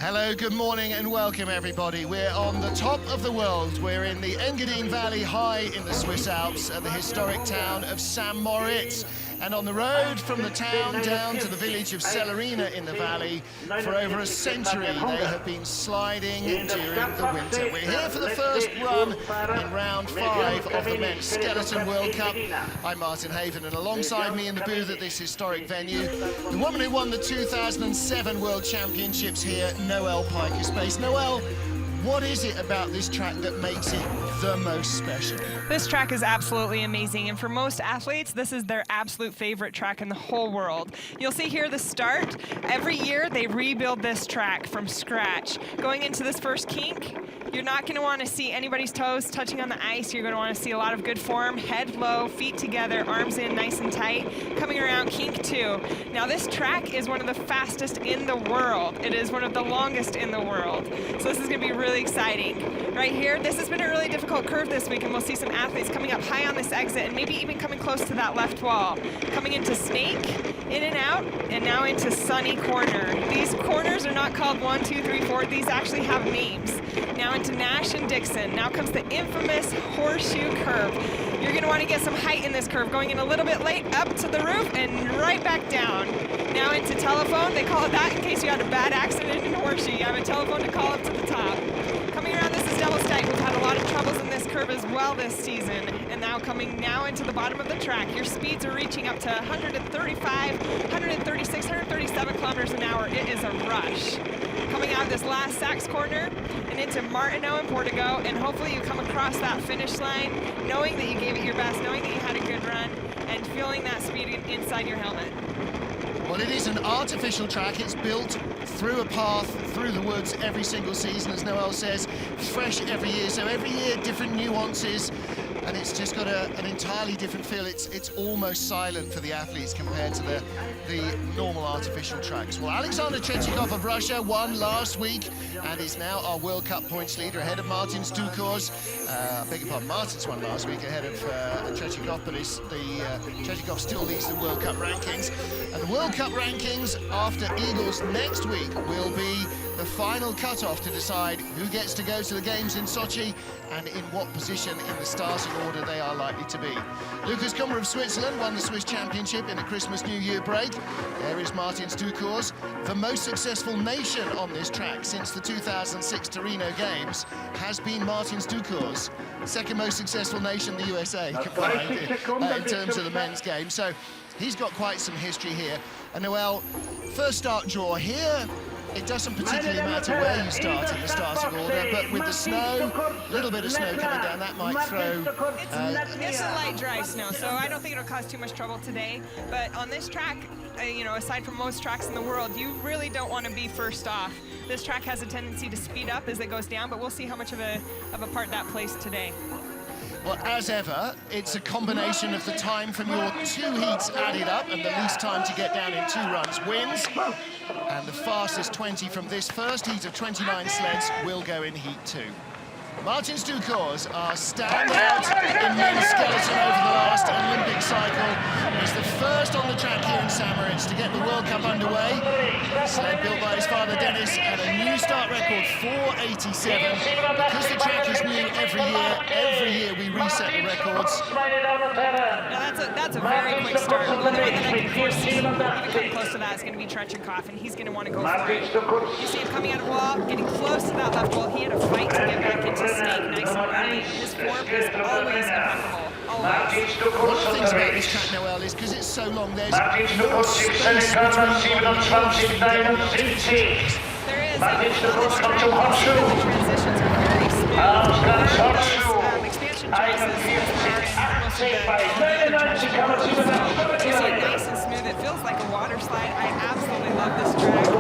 Hello, good morning and welcome everybody. We're on the top of the world. We're in the Engadin Valley high in the Swiss Alps at the historic town of St. Moritz. And on the road from the town down to the village of Celerina in the valley, for over a century they have been sliding during the winter. We're here for the first run in round 5 of the Men's Skeleton World Cup. I'm Martin Haven, and alongside me in the booth at this historic venue, the woman who won the 2007 World Championships here, Noelle Piker-Space. Noelle, what is it about this track that makes it the most special? This track is absolutely amazing, and for most athletes, this is their absolute favorite track in the whole world. You'll see here the start. Every year, they rebuild this track from scratch. Going into this first kink, you're not going to want to see anybody's toes touching on the ice. You're going to want to see a lot of good form, head low, feet together, arms in nice and tight. Coming around kink 2. Now, this track is one of the fastest in the world. It is one of the longest in the world. So this is going to be really exciting. Right here, this has been a really difficult curve this week, and we'll see some athletes coming up high on this exit and maybe even coming close to that left wall. Coming into snake, in and out, and now into sunny corner. These corners are not called 1, 2, 3, 4. These actually have names. Now into Nash and Dixon. Now comes the infamous horseshoe curve. You're going to want to get some height in this curve, going in a little bit late, up to the roof, and right back down. Now into telephone. They call it that in case you had a bad accident in horseshoe. You have a telephone to call up to the top. Coming around, this is Devil's Dyke. We've had a lot of troubles in this curve as well this season. And now coming now into the bottom of the track. Your speeds are reaching up to 135, 136, 137 kilometers an hour. It is a rush. Coming out of this last Sachs corner and into Martineau and Portigo, and hopefully you come across that finish line knowing that you gave it your best, knowing that you had a good run, and feeling that speed inside your helmet. Well, it is an artificial track. It's built through a path, through the woods every single season, as Noelle says. It's fresh every year, so every year different nuances, and it's just got an entirely different feel. It's almost silent for the athletes compared to the normal artificial tracks. Well, Alexander Chechikov of Russia won last week and is now our World Cup points leader ahead of Martin Stukors. I beg your pardon, Martins won last week ahead of Chechikov, but Chechikov still leads the World Cup rankings. And the World Cup rankings after Eagles next week will be the final cut-off to decide who gets to go to the games in Sochi and in what position in the starting order they are likely to be. Lukas Kummer of Switzerland won the Swiss Championship in the Christmas-New Year break. There is Martin Stukors. The most successful nation on this track since the 2006 Torino Games has been Martin Stukors. Second most successful nation, the USA, combined in terms of the men's game. So he's got quite some history here. And Noelle, first start draw here. It doesn't particularly matter where you start in the starting order, but with the snow, a little bit of snow coming down, that might throw... It's a light, dry snow, so I don't think it'll cause too much trouble today. But on this track, you know, aside from most tracks in the world, you really don't want to be first off. This track has a tendency to speed up as it goes down, but we'll see how much of a part that plays today. Well, as ever, it's a combination of the time from your 2 heats added up, and the least time to get down in 2 runs wins. And the fastest 20 from this first heat of 29 sleds will go in heat 2. Martin Stukors, our standout in men's skeleton over the last Olympic cycle, is the first on the track here in St. Moritz to get the World Cup underway. Sled built by his father Dennis, and a new start record, 4:87. Because the track is new every year we reset the records. Now that's a very quick start. The only one that I can foresee even come close to that is going to be Trechenkov, and he's going to want to go for it. You see him coming out of wall, getting close to that left wall. He had a fight to get back into snake nice and early. His form is always impeccable. Always. One of the things about this track, Noelle, is because it's so long, there's more space between one and the There is. The transitions are very smooth. Expansion choices you see it nice and smooth. It feels like a water slide. I absolutely love this track.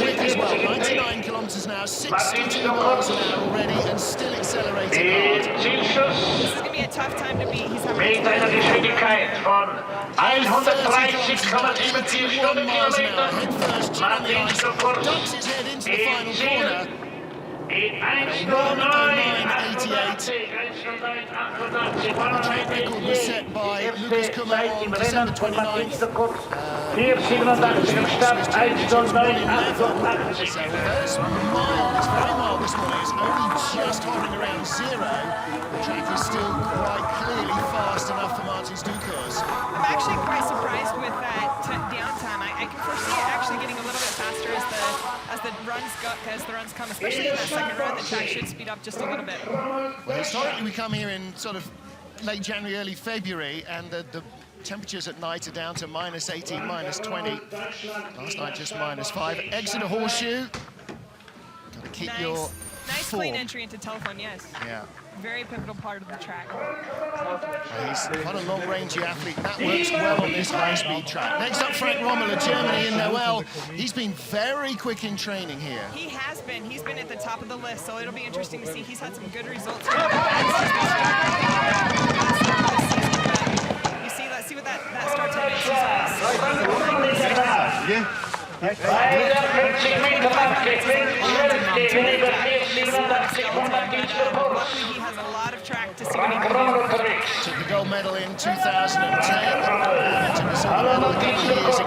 quick as well, 99 kilometers an hour, 62 miles an hour already, and still accelerating hard. This is going to be a tough time to beat. He's having mit einer Geschwindigkeit von 130,7 Stundenkilometer. Head first, chin on the ice, dumps his head into the final corner. The track record was set by Lucas Kummer on December 29th. So those mild, it's very mild this morning. It's only just hovering around 0. The track is still quite clearly fast enough for Martins Ducours. I'm actually quite surprised with that downtime. I can foresee it actually getting a little bit faster as the runs come, especially in that second run. The track should speed up just a little bit. Well, historically, we come here in sort of late January, early February, and the temperatures at night are down to -18, -20. Last night, just -5. Exeter Horseshoe. Got to keep your nice form. clean entry into telephone, yes. Yeah. Very pivotal part of the track. He's quite a long-rangey athlete. That works well on this high-speed track. Next up, Frank Rommel of Germany in Noel. He's been very quick in training here. He has been. He's been at the top of the list, so it'll be interesting to see. He's had some good results. Let's see what that start time is. Yeah. He has a lot of track to see what he can do. Took the gold medal in 2010. Took a silver medal a couple of years ago.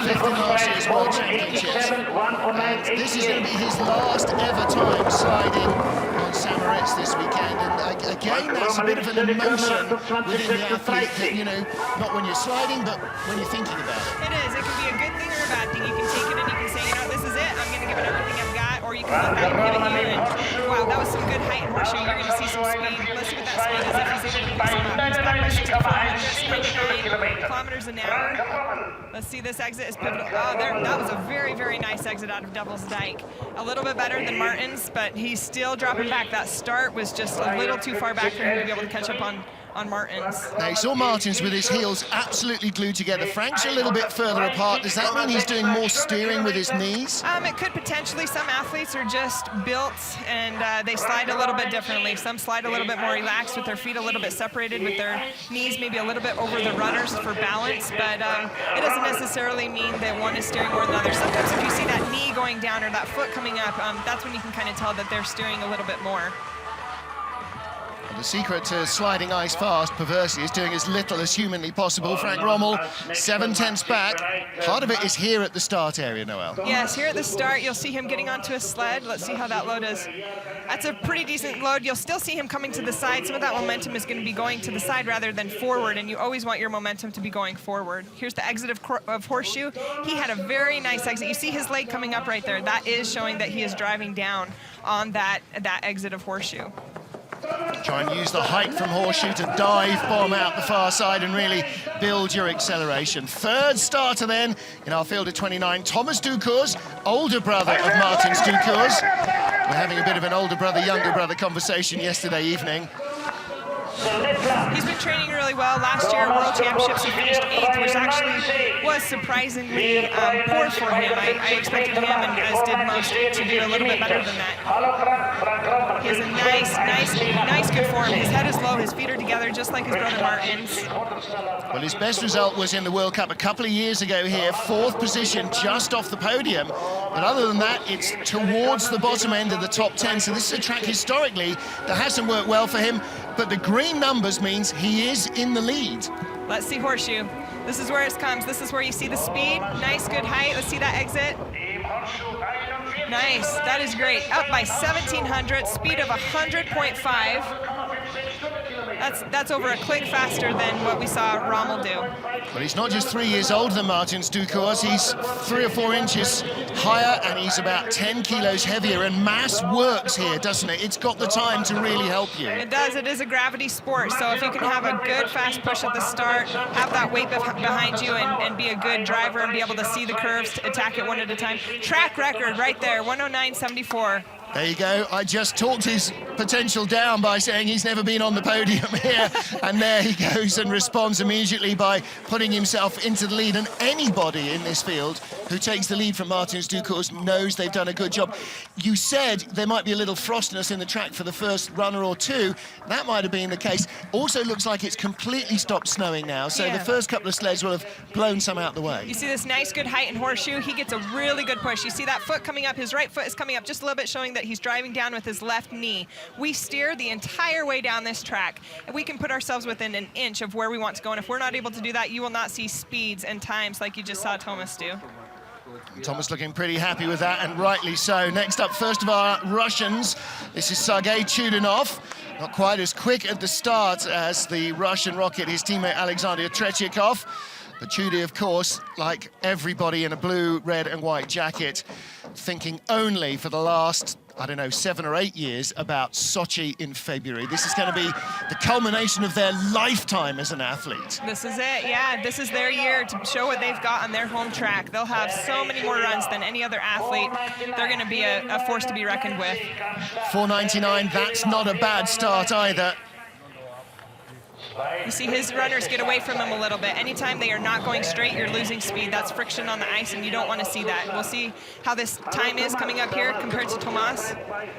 Fifth in last year's World Championships. And this is going to be his last ever time sliding on St-Moritz this weekend. And again, that's a bit of an emotion within the athlete that, you know, not when you're sliding, but when you're thinking about it. It is. It can be a good thing or a bad thing. You can take it and you can say, you know, this is it. I'm going to give it everything I've got. Or you can look back and give it you. And wow, that was some good height in horseshoe. You're going to see some speed. Let's see what that speed is if he's able to pick some up. He's back by 6,400 kilometers an hour. Let's see, this exit is pivotal. Oh, that was a very, very nice exit out of Devil's Dyke. A little bit better than Martin's, but he's still dropping back. That start was just a little too far back for him to be able to catch up on Martin's. Now, you saw Martins with his heels absolutely glued together. Frank's a little bit further apart. Does that mean he's doing more steering with his knees? It could potentially. Some athletes are just built and they slide a little bit differently. Some slide a little bit more relaxed with their feet a little bit separated, with their knees maybe a little bit over the runners for balance, but it doesn't necessarily mean that one is steering more than the other. Sometimes if you see that knee going down or that foot coming up, that's when you can kind of tell that they're steering a little bit more. The secret to sliding ice fast, perversely, is doing as little as humanly possible. Frank Rommel, 7/10 back. Part of it is here at the start area, Noel. Yes, here at the start, you'll see him getting onto a sled. Let's see how that load is. That's a pretty decent load. You'll still see him coming to the side. Some of that momentum is going to be going to the side rather than forward, and you always want your momentum to be going forward. Here's the exit of Horseshoe. He had a very nice exit. You see his leg coming up right there. That is showing that he is driving down on that exit of Horseshoe. Try and use the height from Horseshoe to dive bomb out the far side and really build your acceleration. Third starter then in our field of 29, Thomas Ducours, older brother of Martins Ducours. We're having a bit of an older brother, younger brother conversation yesterday evening. He's been training really well. Last year, World Championships, he finished 8th, which actually was surprisingly poor for him. I expected him, and as did most, to do a little bit better than that. He has a nice good form. His head is low, his feet are together, just like his brother Martin's. Well, his best result was in the World Cup a couple of years ago here, 4th position, just off the podium. But other than that, it's towards the bottom end of the top 10. So this is a track historically that hasn't worked well for him. But the green numbers means he is in the lead. Let's see Horseshoe. This is where it comes. This is where you see the speed. Nice, good height. Let's see that exit. Nice. That is great. Up by 1,700. Speed of 100.5. That's over a click faster than what we saw Rommel do. But he's not just 3 years older than Martins Ducours. He's 3 or 4 inches higher, and he's about 10 kilos heavier. And mass works here, doesn't it? It's got the time to really help you. It does. It is a gravity sport. So if you can have a good fast push at the start, have that weight behind you, and be a good driver and be able to see the curves, attack it one at a time. Track record right there, 109.74. There you go. I just talked his potential down by saying he's never been on the podium here. And there he goes and responds immediately by putting himself into the lead. And anybody in this field who takes the lead from Martins Ducours knows they've done a good job. You said there might be a little frostiness in the track for the first runner or two. That might have been the case. Also looks like it's completely stopped snowing now. So the first couple of sleds will have blown some out the way. You see this nice, good height in Horseshoe. He gets a really good push. You see that foot coming up. His right foot is coming up just a little bit, showing that he's driving down with his left knee. We steer the entire way down this track, and we can put ourselves within an inch of where we want to go. And if we're not able to do that, you will not see speeds and times like you just saw Thomas do. Thomas looking pretty happy with that, and rightly so. Next up, first of our Russians, this is Sergei Chudinov. Not quite as quick at the start as the Russian rocket, his teammate Alexander Tretiakov. But Chudy, of course, like everybody in a blue, red and white jacket, thinking only for the last, I don't know, 7 or 8 years about Sochi in February. This is going to be the culmination of their lifetime as an athlete. This is it, yeah. This is their year to show what they've got on their home track. They'll have so many more runs than any other athlete. They're going to be a force to be reckoned with. 4:99, that's not a bad start either. You see his runners get away from him a little bit. Anytime they are not going straight, you're losing speed. That's friction on the ice, and you don't want to see that. We'll see how this time is coming up here compared to Tomas.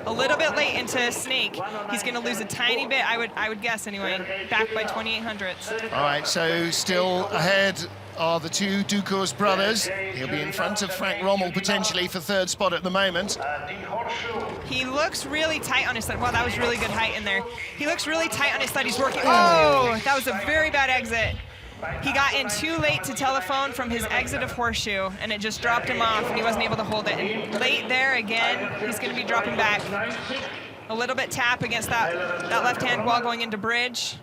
A little bit late into Snake. He's going to lose a tiny bit, I would guess anyway, back by 2800ths. All right, so still ahead are the two Ducours brothers. He'll be in front of Frank Rommel potentially for third spot at the moment. He looks really tight on his sled. Wow, that was really good height in there. He looks really tight on his sled. He's working. Oh, that was a very bad exit. He got in too late to telephone from his exit of Horseshoe, and it just dropped him off, and he wasn't able to hold it. And late there again, he's going to be dropping back. A little bit tap against that left-hand wall going into bridge.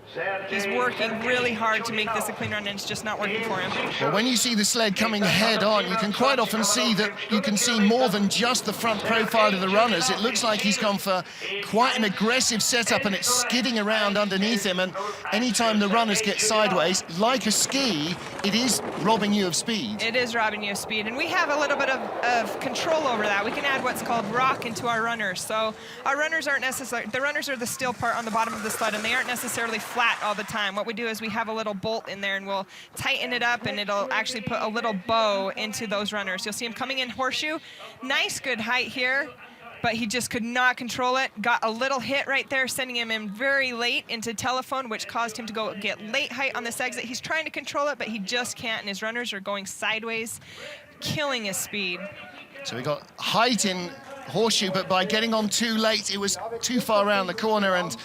He's working really hard to make this a clean run, and it's just not working for him. Well, when you see the sled coming head on, you can quite often see that you can see more than just the front profile of the runners. It looks like he's gone for quite an aggressive setup, and it's skidding around underneath him. And anytime the runners get sideways, like a ski, it is robbing you of speed. It is robbing you of speed, and we have a little bit of control over that. We can add what's called rock into our runners. So our runners aren't necessarily, the runners are the still part on the bottom of the sled, and they aren't necessarily flat all the time. What we do is we have a little bolt in there, and we'll tighten it up, and it'll actually put a little bow into those runners. You'll see him coming in Horseshoe. Nice, good height here, but he just could not control it. Got a little hit right there, sending him in very late into telephone, which caused him to go get late height on this exit. He's trying to control it, but he just can't, and his runners are going sideways, killing his speed. So we got height in Horseshoe, but by getting on too late, it was too far around the corner and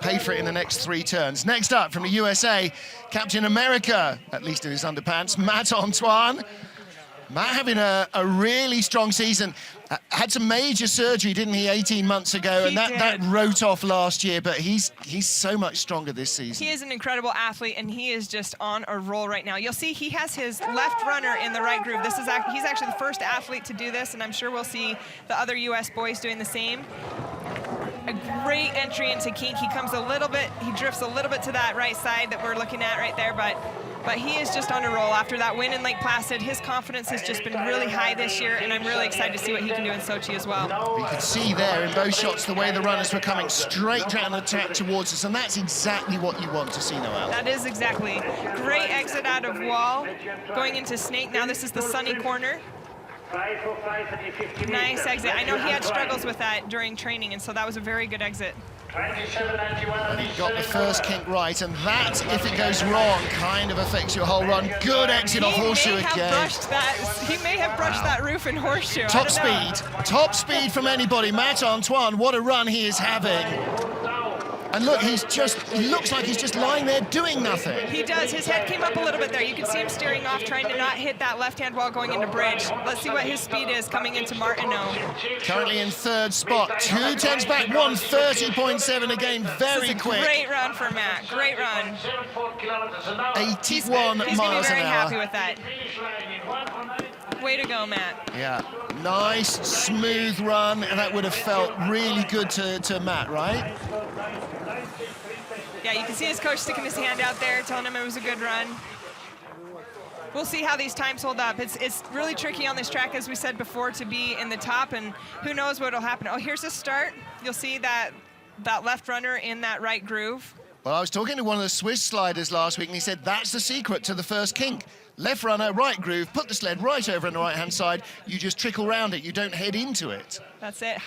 paid for it in the next 3 turns. Next up from the USA, Captain America, at least in his underpants, Matt Antoine. Matt having a really strong season. Had some major surgery, didn't he, 18 months ago? And that wrote off last year, but he's so much stronger this season. He is an incredible athlete, and he is just on a roll right now. You'll see he has his left runner in the right groove. He's actually the first athlete to do this, and I'm sure we'll see the other U.S. boys doing the same. A great entry into kink. He comes a little bit, he drifts a little bit to that right side that we're looking at right there, but he is just on a roll. After that win in Lake Placid, his confidence has just been really high this year, and I'm really excited to see what he can do in Sochi as well. You could see there in both shots the way the runners were coming straight down the track towards us, and that's exactly what you want to see, Noelle. That is exactly. Great exit out of wall, going into Snake. Now this is the sunny corner. Nice exit. I know he had struggles with that during training, and so that was a very good exit. And he got the first kink right, and that, if it goes wrong, kind of affects your whole run. Good exit off Horseshoe again. He may have brushed that roof in Horseshoe. Top speed from anybody. Matt Antoine, what a run he is having. And look, he looks like he's just lying there doing nothing. He does. His head came up a little bit there. You can see him steering off, trying to not hit that left-hand wall going into bridge. Let's see what his speed is coming into Martineau. Currently in third spot. 2 tenths back, 1:30.7 again. Very quick. Great run for Matt. Great run. 81 miles an hour. He's going to be very happy with that. Way to go, Matt. Yeah. Nice, smooth run, and that would have felt really good to Matt, right? Yeah, you can see his coach sticking his hand out there, telling him it was a good run. We'll see how these times hold up. It's really tricky on this track, as we said before, to be in the top, and who knows what will happen. Oh, here's the start. You'll see that left runner in that right groove. Well, I was talking to one of the Swiss sliders last week, and he said that's the secret to the first kink. Left runner, right groove, put the sled right over on the right-hand side. You just trickle round it. You don't head into it. That's it.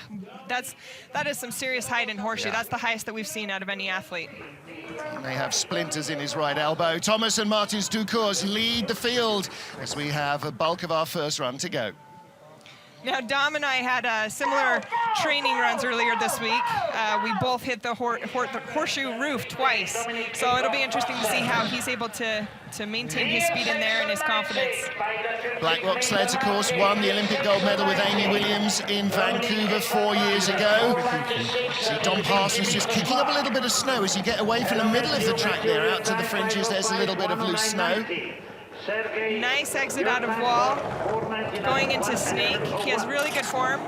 That is some serious height in Horseshoe. Yeah. That's the highest that we've seen out of any athlete. He may have splinters in his right elbow. Thomas and Martins Ducours lead the field as we have a bulk of our first run to go. Now, Dom and I had similar training runs earlier this week. We both hit the horseshoe roof twice, so it'll be interesting to see how he's able to maintain his speed in there and his confidence. Black Rock Sleds, of course, won the Olympic gold medal with Amy Williams in Vancouver 4 years ago. See Don Parsons just kicking up a little bit of snow as you get away from the middle of the track there, out to the fringes. There's a little bit of loose snow. Nice exit out of wall, going into snake. He has really good form.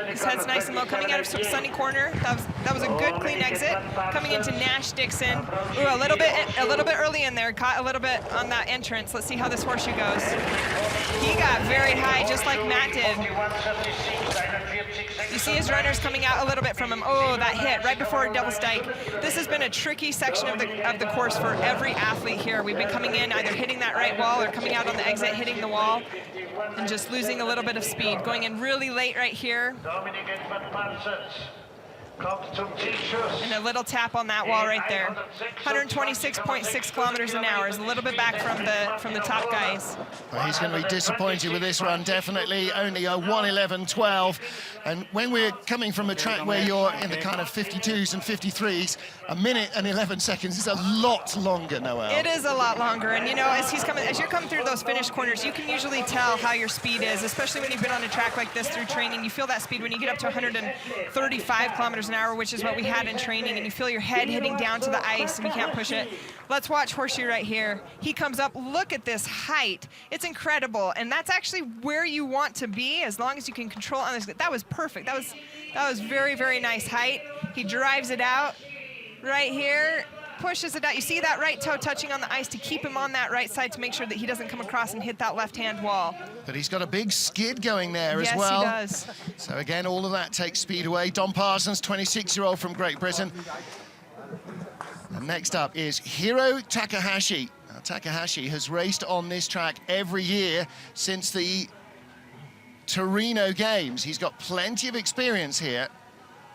His head's nice and low, coming out of sunny corner. That was a good, clean exit. Coming into Nash Dixon. Ooh, a little bit early in there. Caught a little bit on that entrance. Let's see how this horseshoe goes. He got very high, just like Matt did. You see his runners coming out a little bit from him. Oh, that hit right before Devil's Dyke. This has been a tricky section of the course for every athlete here. We've been coming in either hitting that right wall or coming out on the exit, hitting the wall, and just losing a little bit of speed. Going in really late right here. And a little tap on that wall right there. 126.6 kilometers an hour is a little bit back from the top guys. Well, he's going to be disappointed with this run, definitely. Only a 1:11.12. And when we're coming from a track where you're in the kind of 52s and 53s, a minute and 11 seconds is a lot longer, Noelle. It is a lot longer. And you know, as you're coming through those finish corners, you can usually tell how your speed is, especially when you've been on a track like this through training. You feel that speed when you get up to 135 kilometers an hour, which is what we had in training, and you feel your head hitting down to the ice and you can't push it. Let's watch horseshoe right here. He comes up, look at this height. It's incredible, and that's actually where you want to be as long as you can control on this. That was perfect. That was very, very nice height. He drives it out right here, pushes it out. You see that right toe touching on the ice to keep him on that right side to make sure that he doesn't come across and hit that left-hand wall. But he's got a big skid going there as well. Yes, he does. So again, all of that takes speed away. Don Parsons, 26-year-old from Great Britain. And next up is Hiro Takahashi. Now, Takahashi has raced on this track every year since the Torino Games. He's got plenty of experience here.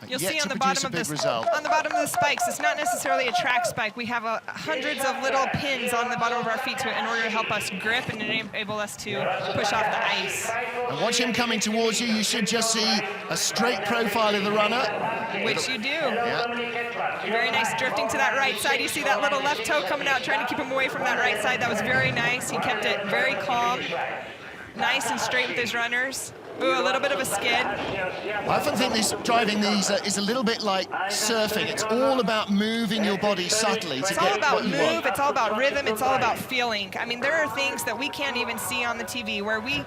You'll see on the bottom of the spikes, it's not necessarily a track spike. We have hundreds of little pins on the bottom of our feet in order to help us grip and enable us to push off the ice. And watch him coming towards you. You should just see a straight profile of the runner. Which you do. Yeah. Very nice drifting to that right side. You see that little left toe coming out, trying to keep him away from that right side. That was very nice. He kept it very calm, nice and straight with his runners. Ooh, a little bit of a skid. I often think driving these is a little bit like surfing. It's all about moving your body subtly to get what you want. It's all about rhythm, it's all about feeling. I mean, there are things that we can't even see on the TV where we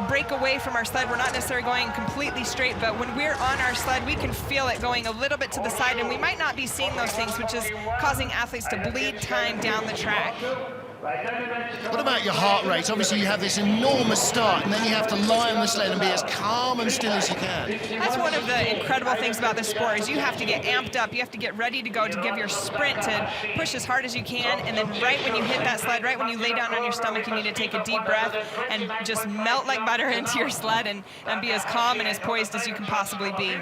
break away from our sled. We're not necessarily going completely straight, but when we're on our sled, we can feel it going a little bit to the side, and we might not be seeing those things, which is causing athletes to bleed time down the track. What about your heart rate? Obviously, you have this enormous start, and then you have to lie on the sled and be as calm and still as you can. That's one of the incredible things about this sport is you have to get amped up. You have to get ready to go to give your sprint to push as hard as you can, and then right when you hit that sled, right when you lay down on your stomach, you need to take a deep breath and just melt like butter into your sled and be as calm and as poised as you can possibly be.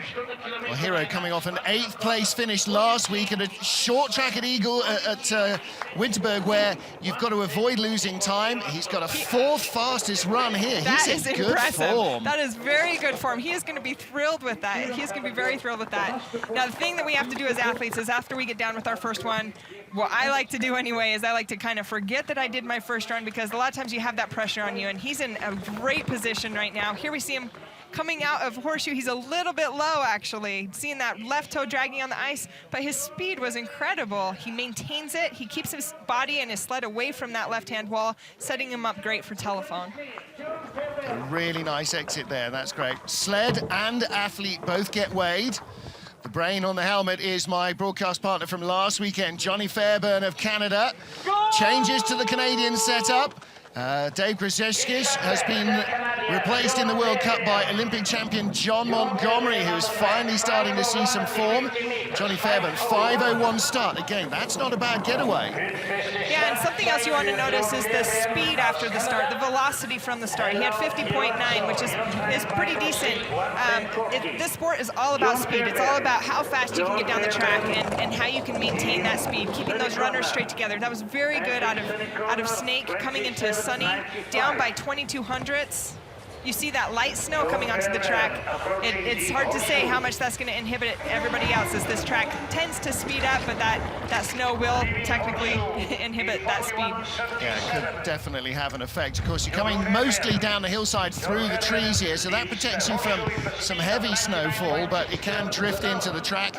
Well, Hiro coming off an 8th place finish last week at a short track at Eagle at Winterberg, where you've got to avoid losing time. He's got a 4th fastest run here. He's in good form. That is very good form. He is going to be thrilled with that. He's going to be very thrilled with that. Now, the thing that we have to do as athletes is after we get down with our first one, what I like to do anyway is I like to kind of forget that I did my first run, because a lot of times you have that pressure on you, and he's in a great position right now. Here we see him coming out of horseshoe. He's a little bit low, actually. Seeing that left toe dragging on the ice, but his speed was incredible. He maintains it. He keeps his body and his sled away from that left-hand wall, setting him up great for telephone. A really nice exit there. That's great. Sled and athlete both get weighed. The brain on the helmet is my broadcast partner from last weekend, Johnny Fairburn of Canada. Changes to the Canadian setup. Dave Grzeskiewicz has been replaced in the World Cup by Olympic champion John Montgomery, who is finally starting to see some form. Johnny Fairburn, 5:01 start. Again, that's not a bad getaway. Yeah, and something else you want to notice is the speed after the start, the velocity from the start. He had 50.9, which is pretty decent. This sport is all about speed. It's all about how fast you can get down the track and how you can maintain that speed, keeping those runners straight together. That was very good out of Snake coming into sunny, down by 22 hundredths. You see that light snow coming onto the track. It's hard to say how much that's going to inhibit everybody else, as this track tends to speed up, but that snow will technically inhibit that speed. Yeah, it could definitely have an effect. Of course, you're coming mostly down the hillside through the trees here, so that protects you from some heavy snowfall, but it can drift into the track.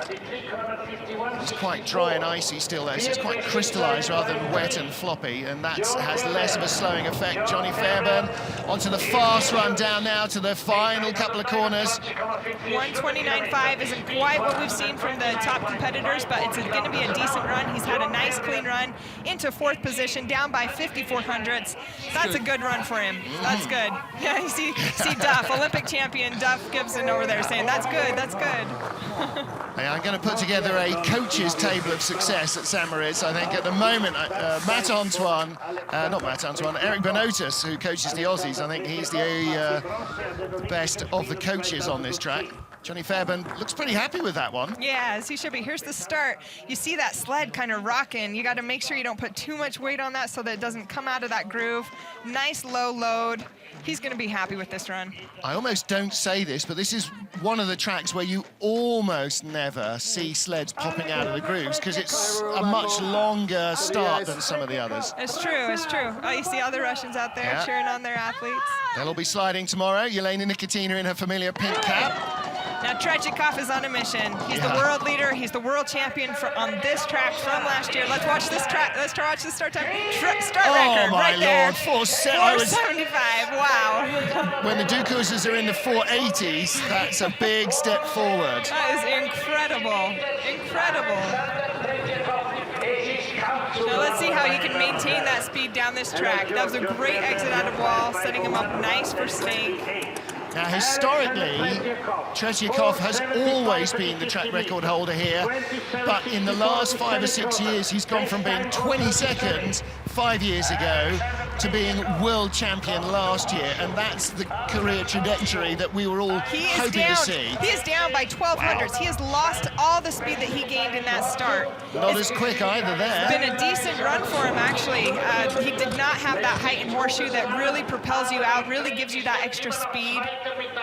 It's quite dry and icy still there, so it's quite crystallized rather than wet and floppy, and that has less of a slowing effect. Johnny Fairbairn onto the fast run down now to the final couple of corners. 129.5 isn't quite what we've seen from the top competitors, but it's going to be a decent run. He's had a nice clean run into 4th position, down by 54 hundredths. That's a good run for him. That's good. Yeah, you see Duff, Olympic champion Duff Gibson over there saying, that's good, that's good. Yeah, I'm going to put together a coach's table of success at St. Moritz. I think at the moment, Eric Benotus, who coaches the Aussies, I think he's the best of the coaches on this track. Johnny Fairbairn looks pretty happy with that one. Yes, he should be. Here's the start. You see that sled kind of rocking. You got to make sure you don't put too much weight on that so that it doesn't come out of that groove. Nice low load. He's going to be happy with this run. I almost don't say this, but this is one of the tracks where you almost never see sleds popping out of the grooves because it's a much longer start than some of the others. It's true, it's true. Oh, you see other Russians out there cheering on their athletes. They'll all be sliding tomorrow. Yelena Nikitina in her familiar pink cap. Now, Trechikov is on a mission. He's the world leader. He's the world champion on this track from last year. Let's watch this track. Let's watch the start time. Start record right there. 4:75. Wow. When the Dukuzes are in the 480s, that's a big step forward. That is incredible. Incredible. Now let's see how you can maintain that speed down this track. That was a great exit out of wall, setting him up nice for snake. Now, historically, Trechikov has always been the track record holder here, but in the last 5 or 6 years, he's gone from being 22nd 5 years ago to being world champion last year, and that's the career trajectory that we were all hoping to see. He is down by 12 hundredths. He has lost all the speed that he gained in that start. Not as quick either there. It's been a decent run for him, actually. He did not have that height and horseshoe that really propels you out, really gives you that extra speed.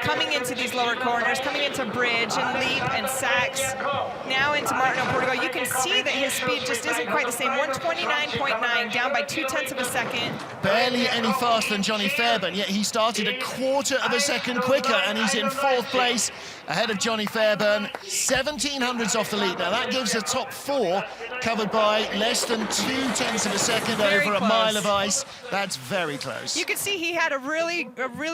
Coming into these lower corners, coming into bridge and leap and sacks, now into Martinho Portugal, you can see that his speed just isn't quite the same. 129.9, down by 0.2 of a second. Barely any faster than Johnny Fairbairn, yet he started a 1/4 of a second quicker, and he's in 4th place ahead of Johnny Fairbairn, 17 hundredths off the lead. Now that gives a top 4 covered by less than 0.2 of a second over a mile of ice. That's very close. You can see he had a really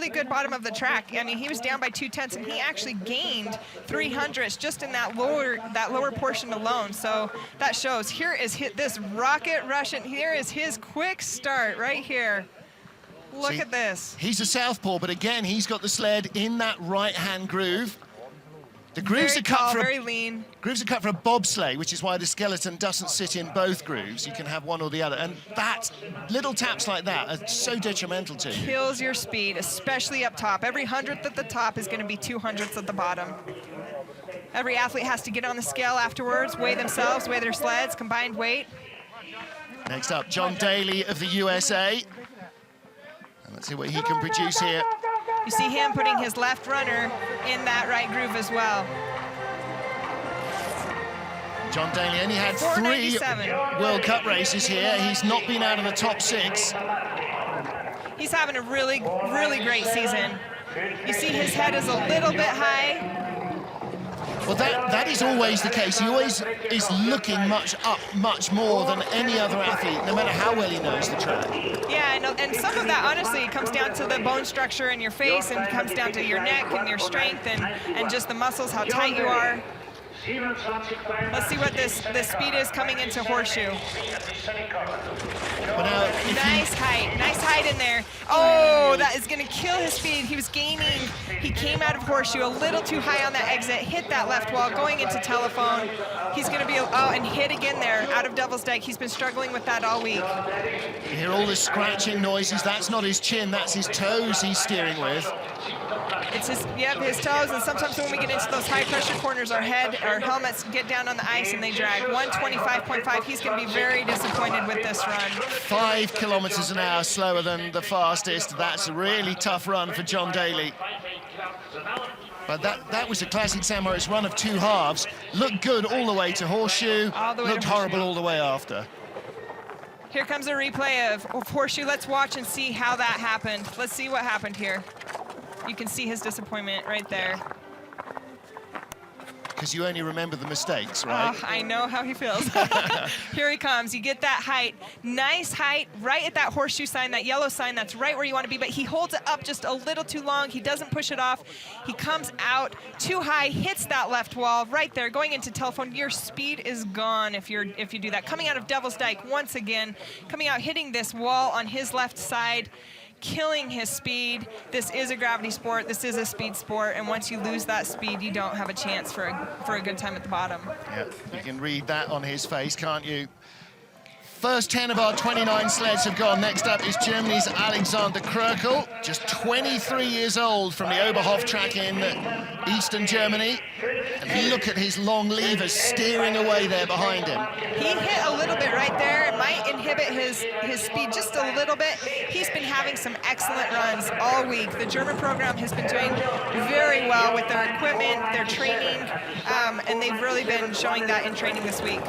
good bottom of the track. I mean, he was down by 0.2, and he actually gained 3 hundredths just in that lower portion alone. So that shows. Here is this rocket Russian. Here is his quick start right here. Look at this. He's a southpaw, but again, he's got the sled in that right-hand groove. The grooves are cut for very lean. Grooves are cut for a bobsleigh, which is why the skeleton doesn't sit in both grooves. You can have one or the other, and that little taps like that are so detrimental to you. Kills your speed, especially up top. Every 100th at the top is going to be 2 hundredths at the bottom. Every athlete has to get on the scale afterwards, weigh themselves, weigh their sleds, combined weight. Next up, John Daly of the USA. And let's see what he can produce here. You see him putting his left runner in that right groove as well. John Daly only had 3 World Cup races here. He's not been out of the top 6. He's having a really great season. You see his head is a little bit high. Well, that is always the case. He always is looking much more than any other athlete, no matter how well he knows the track. Yeah, and some of that, honestly, comes down to the bone structure in your face, and comes down to your neck and your strength and just the muscles, how tight you are. Let's see what this speed is coming into horseshoe. Nice height in there. Oh, that is going to kill his speed. He was gaining. He came out of horseshoe a little too high on that exit, hit that left wall, going into telephone. He's going to be, and hit again there, out of Devil's Dyke. He's been struggling with that all week. You hear all the scratching noises. That's not his chin, that's his toes he's steering with. It's his toes, and sometimes when we get into those high pressure corners, our helmets get down on the ice and they drag. 125.5, he's gonna be very disappointed with this run. 5 kilometers an hour slower than the fastest. That's a really tough run for John Daly. But that was a classic Sam Moritz run of 2 halves. Looked good all the way to Horseshoe, looked horrible all the way after. Here comes a replay of Horseshoe. Let's watch and see how that happened. Let's see what happened here. You can see his disappointment right there. Because you only remember the mistakes, right? Oh, I know how he feels. Here he comes. You get that height. Nice height right at that horseshoe sign, that yellow sign. That's right where you want to be, but he holds it up just a little too long. He doesn't push it off. He comes out too high, hits that left wall right there, going into telephone. Your speed is gone if you do that. Coming out of Devil's Dyke once again, coming out, hitting this wall on his left side, killing his speed. This is a gravity sport. This is a speed sport, and once you lose that speed, you don't have a chance for a good time at the bottom. Yeah, you can read that on his face, can't you? First 10 of our 29 sleds have gone. Next up is Germany's Alexander Krökel, just 23 years old, from the Oberhof track in eastern Germany. And look at his long levers steering away there behind him. He hit a little bit right there. It might inhibit his speed just a little bit. He's been having some excellent runs all week. The German program has been doing very well with their equipment, their training, and they've really been showing that in training this week.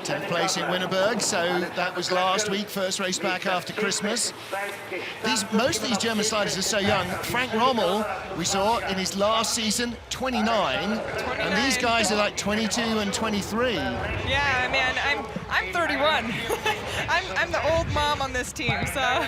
10th place in Winterberg, so that was last week, first race back after Christmas. Most of these German sliders are so young. Frank Rommel, we saw in his last season, 29, and these guys are like 22 and 23. Yeah, man, I'm 31. I'm the old mom on this team, so.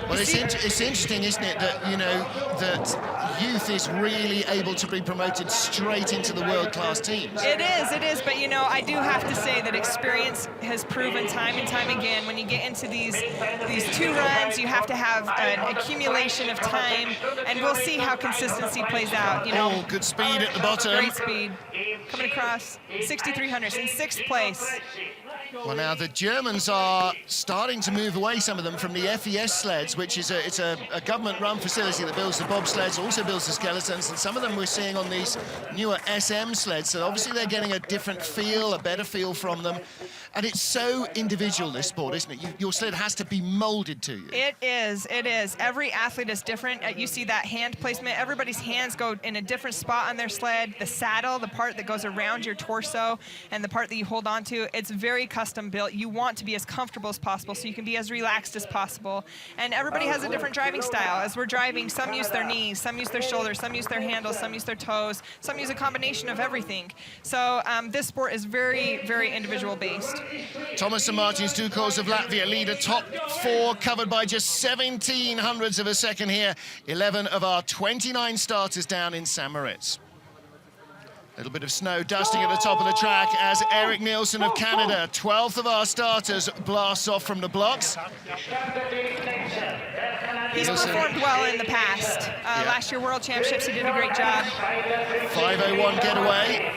Well, it's interesting, isn't it, that, you know, that youth is really able to be promoted straight into the world-class teams. It is, but, you know, I do have to say that experience has proven time and time again, when you get into these 2 runs, you have to have an accumulation of time, and we'll see how consistency plays out, you know. Oh, good speed at the bottom. Great speed. Coming across 6,300s in 6th place. Well, now the Germans are starting to move away, some of them, from the FES sleds, which is a government-run facility that builds the bobsleds, also builds the skeletons, and some of them we're seeing on these newer SM sleds. So obviously they're getting a different feel, a better feel from them. And it's so individual, this sport, isn't it? Your sled has to be molded to you. It is. Every athlete is different. You see that hand placement. Everybody's hands go in a different spot on their sled. The saddle, the part that goes around your torso, and the part that you hold on to, it's very custom built. You want to be as comfortable as possible so you can be as relaxed as possible. And everybody has a different driving style. As we're driving, some use their knees, some use their shoulders, some use their handles, some use their toes, some use a combination of everything. So this sport is very, very individual based. Thomas and Martin Stukos of Latvia lead a top 4, covered by just 1700ths of a second here. 11 of our 29 starters down in St. Moritz. A little bit of snow dusting at the top of the track as Eric Nielsen of Canada, 12th of our starters, blasts off from the blocks. He's performed well in the past. Last year, World Championships, he did a great job. 5:01 getaway.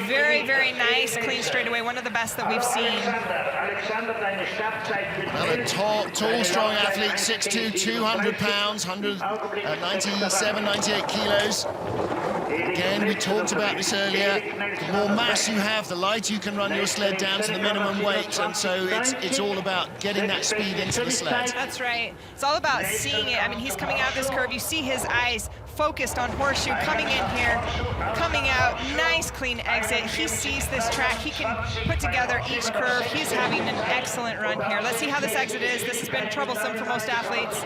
Very, very nice, clean straightaway, one of the best that we've seen. Another tall, strong athlete, 6'2", 200 pounds, 97, 98 kilos. Again, we talked about this earlier. The more mass you have, the lighter you can run your sled down to the minimum weight, and so it's all about getting that speed into the sled. That's right. It's all about seeing it. I mean, he's coming out this curve. You see his eyes focused on Horseshoe, coming in here, coming out, nice clean exit. He sees this track. He can put together each curve. He's having an excellent run here. Let's see how this exit is. This has been troublesome for most athletes.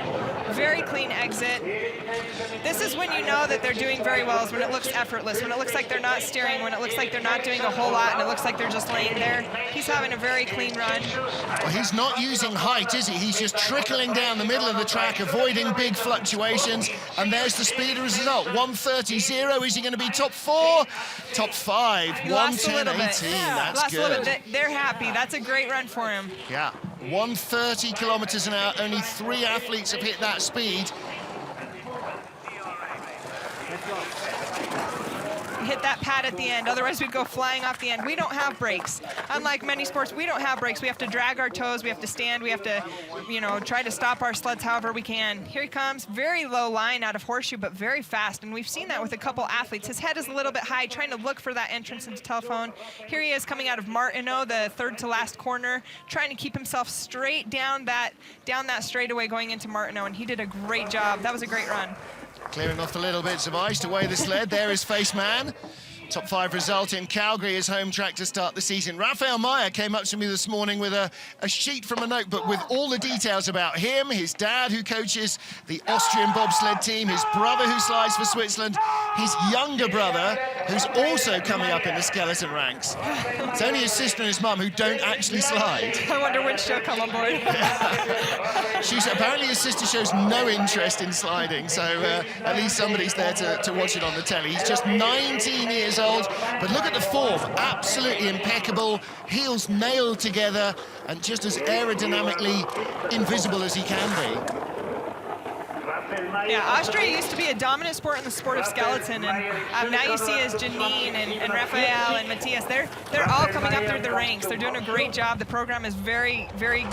Very clean exit. This is when you know that they're doing very well, is when it looks effortless, when it looks like they're not steering, when it looks like they're not doing a whole lot, and it looks like they're just laying there. He's having a very clean run. Well, he's not using height, is he? He's just trickling down the middle of the track, avoiding big fluctuations, and there's the speed result. 1:30.0. Is he going to be top 4? Top 5. 1:10.18. That's good. They're happy. That's a great run for him. Yeah. 130 kilometers an hour. Only 3 athletes have hit that speed. hit that pad at the end. Otherwise, we'd go flying off the end. We don't have brakes. Unlike many sports, we don't have brakes. We have to drag our toes. We have to stand. We have to, you know, try to stop our sleds however we can. Here he comes. Very low line out of Horseshoe, but very fast. And we've seen that with a couple athletes. His head is a little bit high, trying to look for that entrance into Telephone. Here he is coming out of Martineau, the third to last corner, trying to keep himself straight down that straightaway going into Martineau. And he did a great job. That was a great run. Clearing off the little bits of ice to weigh the sled. There is Viessmann. Top 5 result in Calgary, his home track to start the season. Raphael Meyer came up to me this morning with a sheet from a notebook with all the details about him, his dad who coaches the Austrian bobsled team, his brother who slides for Switzerland, his younger brother who's also coming up in the skeleton ranks. It's only his sister and his mum who don't actually slide. I wonder when she'll come on board. Apparently his sister shows no interest in sliding, so at least somebody's there to watch it on the telly. He's just 19 years old, but look at the form, absolutely impeccable, heels nailed together, and just as aerodynamically invisible as he can be. Yeah, Austria used to be a dominant sport in the sport of skeleton, and now you see as Janine and Raphael and Matthias, they're all coming up through the ranks. They're doing a great job. The program is very, very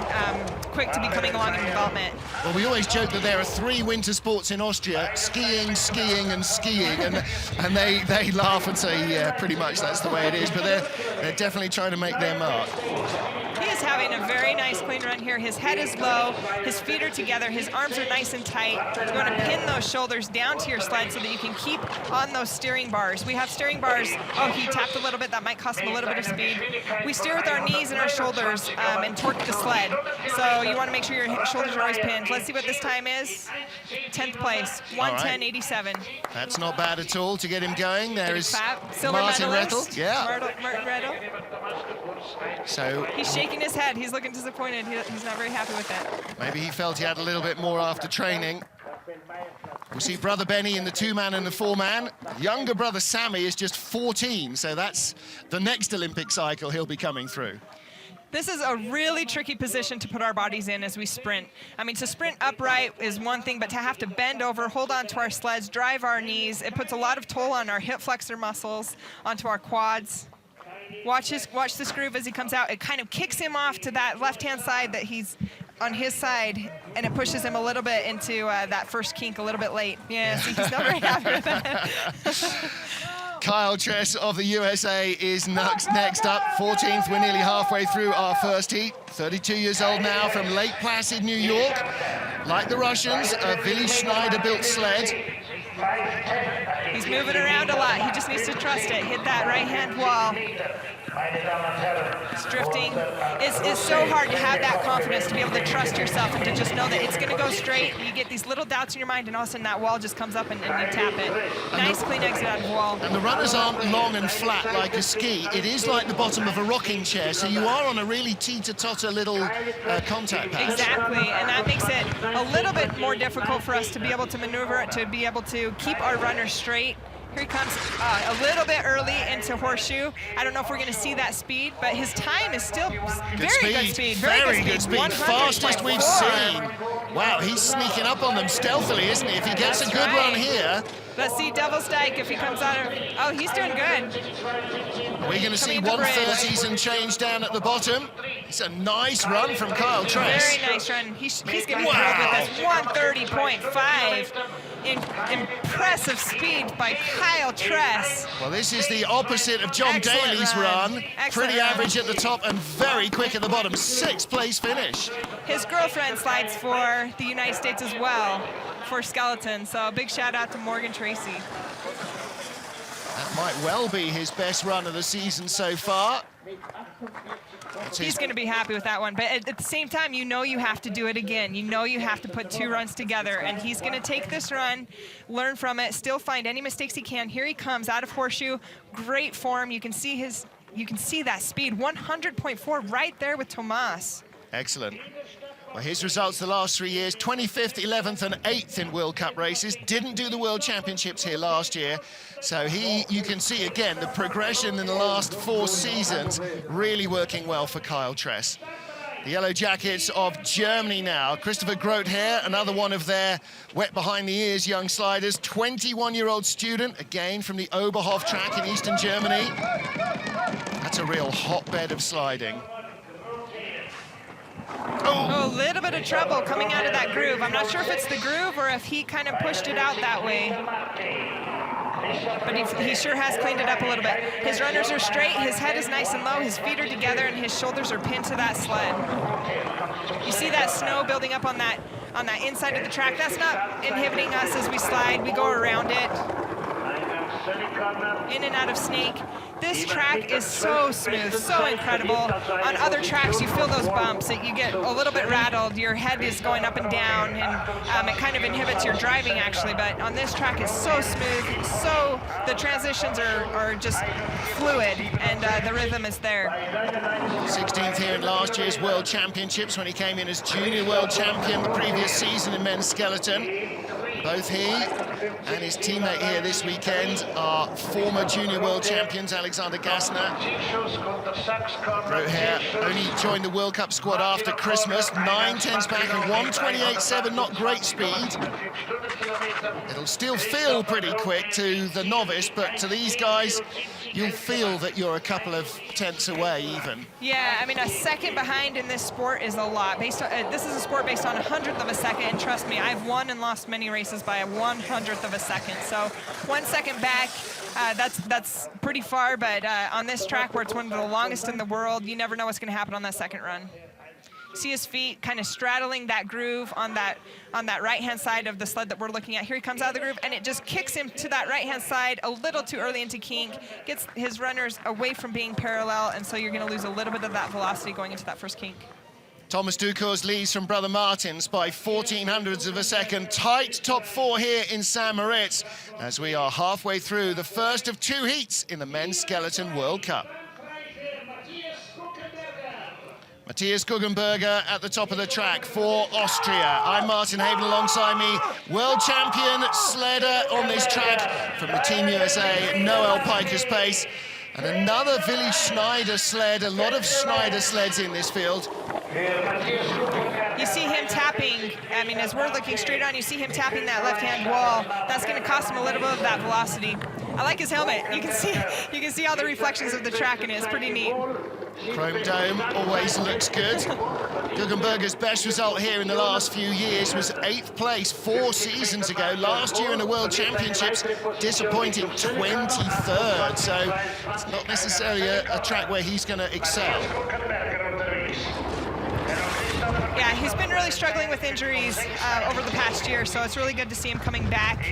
quick to be coming along in development. Well, we always joke that there are 3 winter sports in Austria: skiing, skiing, and skiing, and they laugh and say, yeah, pretty much that's the way it is, but they're definitely trying to make their mark. He is having a very nice clean run here. His head is low, his feet are together, his arms are nice and tight. You want to pin those shoulders down to your sled so that you can keep on those steering bars. We have steering bars. Oh, he tapped a little bit. That might cost him a little bit of speed. We steer with our knees and our shoulders and torque the sled. So you want to make sure your shoulders are always pinned. Let's see what this time is. 10th place, 1:10.87. That's not bad at all to get him going. There is Martin Rettel. Yeah. Martin Rettel. So he's shaking his head. He's looking disappointed. He's not very happy with that. Maybe he felt he had a little bit more after training. We'll see brother Benny in the 2-man and the 4-man. Younger brother Sammy is just 14, so that's the next Olympic cycle he'll be coming through. This is a really tricky position to put our bodies in as we sprint. I mean, to sprint upright is one thing, but to have to bend over, hold on to our sleds, drive our knees, it puts a lot of toll on our hip flexor muscles, onto our quads. Watch this groove as he comes out. It kind of kicks him off to that left-hand side that he's on his side, and it pushes him a little bit into that first kink a little bit late. Yeah, see, he's not very happy with that. Kyle Tress of the USA is next up, 14th. We're nearly halfway through our first heat. 32 years old now, from Lake Placid, New York. Like the Russians, a Willi Schneider-built sled. He's moving around a lot. He just needs to trust it. Hit that right-hand wall. It's drifting. It's so hard to have that confidence, to be able to trust yourself and to just know that it's going to go straight. You get these little doubts in your mind, and all of a sudden that wall just comes up and you tap it. Nice, clean exit out of the wall. And the runners aren't long and flat like a ski. It is like the bottom of a rocking chair, so you are on a really teeter-totter little contact patch. Exactly, and that makes it a little bit more difficult for us to be able to maneuver it, to be able to keep our runners straight. Here he comes a little bit early into Horseshoe. I don't know if we're going to see that speed, but his time is still very good speed. Very good speed. Fastest we've seen. Wow, he's sneaking up on them stealthily, isn't he? If he gets a good run here. Let's see Devil's Dyke if he comes out of... Oh, he's doing good. Are we going to see 130s and change down at the bottom? It's a nice run from Kyle Tress. Very nice run. He's going to be thrilled with this. 130.5. Impressive speed by Kyle Tress. Well, this is the opposite of John Daly's run. Pretty average at the top and very quick at the bottom. 6th place finish. His girlfriend slides for the United States as well, for skeleton. So a big shout out to Morgan Tracy. That might well be his best run of the season so far. He's going to be happy with that one, but at the same time, you know you have to do it again. You know you have to put 2 runs together, and he's going to take this run, learn from it, still find any mistakes he can. Here he comes out of Horseshoe, great form. You can see that speed, 100.4 right there with Tomas. Excellent. Well, his results the last 3 years: 25th, 11th, and 8th in World Cup races. Didn't do the World Championships here last year. So you can see again the progression in the last 4 seasons really working well for Kyle Tress. The Yellow Jackets of Germany now. Christopher Grother, another one of their wet behind the ears young sliders. 21-year-old student, again from the Oberhof track in eastern Germany. That's a real hotbed of sliding. Oh, a little bit of trouble coming out of that groove. I'm not sure if it's the groove or if he kind of pushed it out that way. But he sure has cleaned it up a little bit. His runners are straight, his head is nice and low, his feet are together, and his shoulders are pinned to that sled. You see that snow building up on that inside of the track. That's not inhibiting us as we slide. We go around it, in and out of snake. This track is so smooth, so incredible. On other tracks, you feel those bumps, that you get a little bit rattled. Your head is going up and down, and it kind of inhibits your driving, actually. But on this track, it's so smooth, so the transitions are just fluid, and the rhythm is there. 16th here in last year's World Championships when he came in as junior world champion the previous season in men's skeleton. Both he and his teammate here this weekend are former junior world champions, Alexander Gassner. Grother only joined the World Cup squad after Christmas. 9/10s back and 1:28.7, not great speed. It'll still feel pretty quick to the novice, but to these guys, you'll feel that you're a couple of tenths away even. Yeah, I mean, a second behind in this sport is a lot. This is a sport based on 100th of a second, and trust me, I've won and lost many races by a 100th of a second. So 1 second back, that's pretty far, but on this track where it's one of the longest in the world, you never know what's going to happen on that second run. See his feet kind of straddling that groove on that right-hand side of the sled that we're looking at. Here he comes out of the groove, and it just kicks him to that right-hand side a little too early into kink, gets his runners away from being parallel, and so you're going to lose a little bit of that velocity going into that first kink. Thomas Ducours leads from Brother Martins by 1400ths of a second. Tight top four here in St. Moritz as we are halfway through the first of 2 heats in the Men's Skeleton World Cup. Matthias Guggenberger at the top of the track for Austria. I'm Martin Haven alongside me, world champion sledder on this track from the Team USA, Noel Piker's pace. And another Willi Schneider sled, a lot of Schneider sleds in this field. You see him tapping, I mean, as we're looking straight on, you see him tapping that left-hand wall. That's going to cost him a little bit of that velocity. I like his helmet. You can see all the reflections of the track in it. It's pretty neat. Chrome dome always looks good. Guggenberger's best result here in the last few years was 8th place 4 seasons ago. Last year in the World Championships, disappointing 23rd. So it's not necessarily a track where he's going to excel. Yeah, he's been really struggling with injuries over the past year, so it's really good to see him coming back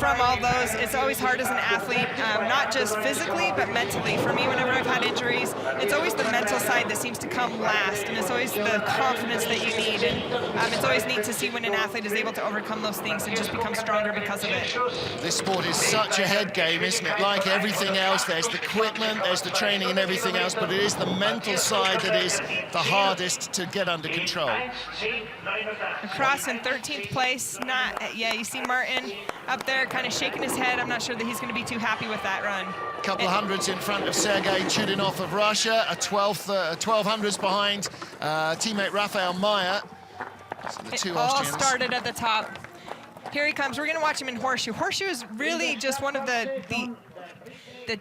from all those. It's always hard as an athlete, not just physically, but mentally. For me, whenever I've had injuries, it's always the mental side that seems to come last, and it's always the confidence that you need, and it's always neat to see when an athlete is able to overcome those things and just become stronger because of it. This sport is such a head game, isn't it? Like everything else, there's the equipment, there's the training and everything else, but it is the mental side that is the hardest to get under control. Across in 13th place, yeah, you see Martin up there kind of shaking his head. I'm not sure that he's going to be too happy with that run. Couple of hundreds in front of Sergei Chudinov of Russia, a 1200s behind teammate Raphael Meyer. So the two Austrians. All started at the top. Here he comes. We're going to watch him in horseshoe. Horseshoe is really just one of the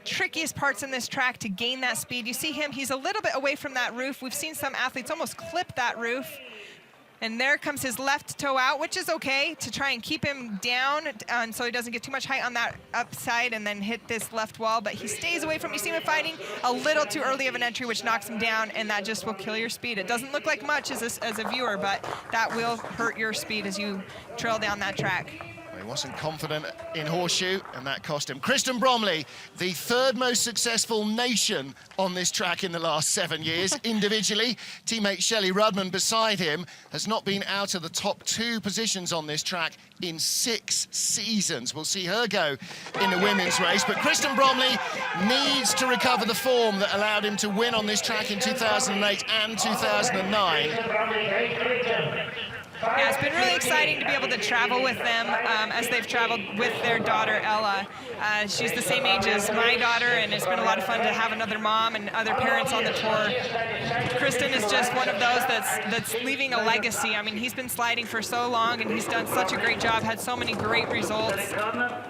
trickiest parts in this track to gain that speed. You see him, he's a little bit away from that roof. We've seen some athletes almost clip that roof. And there comes his left toe out, which is okay to try and keep him down so he doesn't get too much height on that upside and then hit this left wall. But he stays away from, you see him fighting a little too early of an entry, which knocks him down, and that just will kill your speed. It doesn't look like much as a viewer, but that will hurt your speed as you trail down that track. He wasn't confident in horseshoe, and that cost him. Kristen Bromley, the 3rd most successful nation on this track in the last 7 years, individually. Teammate Shelley Rudman beside him has not been out of the top 2 positions on this track in 6 seasons. We'll see her go in the women's race, but Kristen Bromley needs to recover the form that allowed him to win on this track in 2008 and 2009. Yeah, it's been really exciting to be able to travel with them as they've traveled with their daughter, Ella. She's the same age as my daughter, and it's been a lot of fun to have another mom and other parents on the tour. Kristen is just one of those that's leaving a legacy. I mean, he's been sliding for so long, and he's done such a great job, had so many great results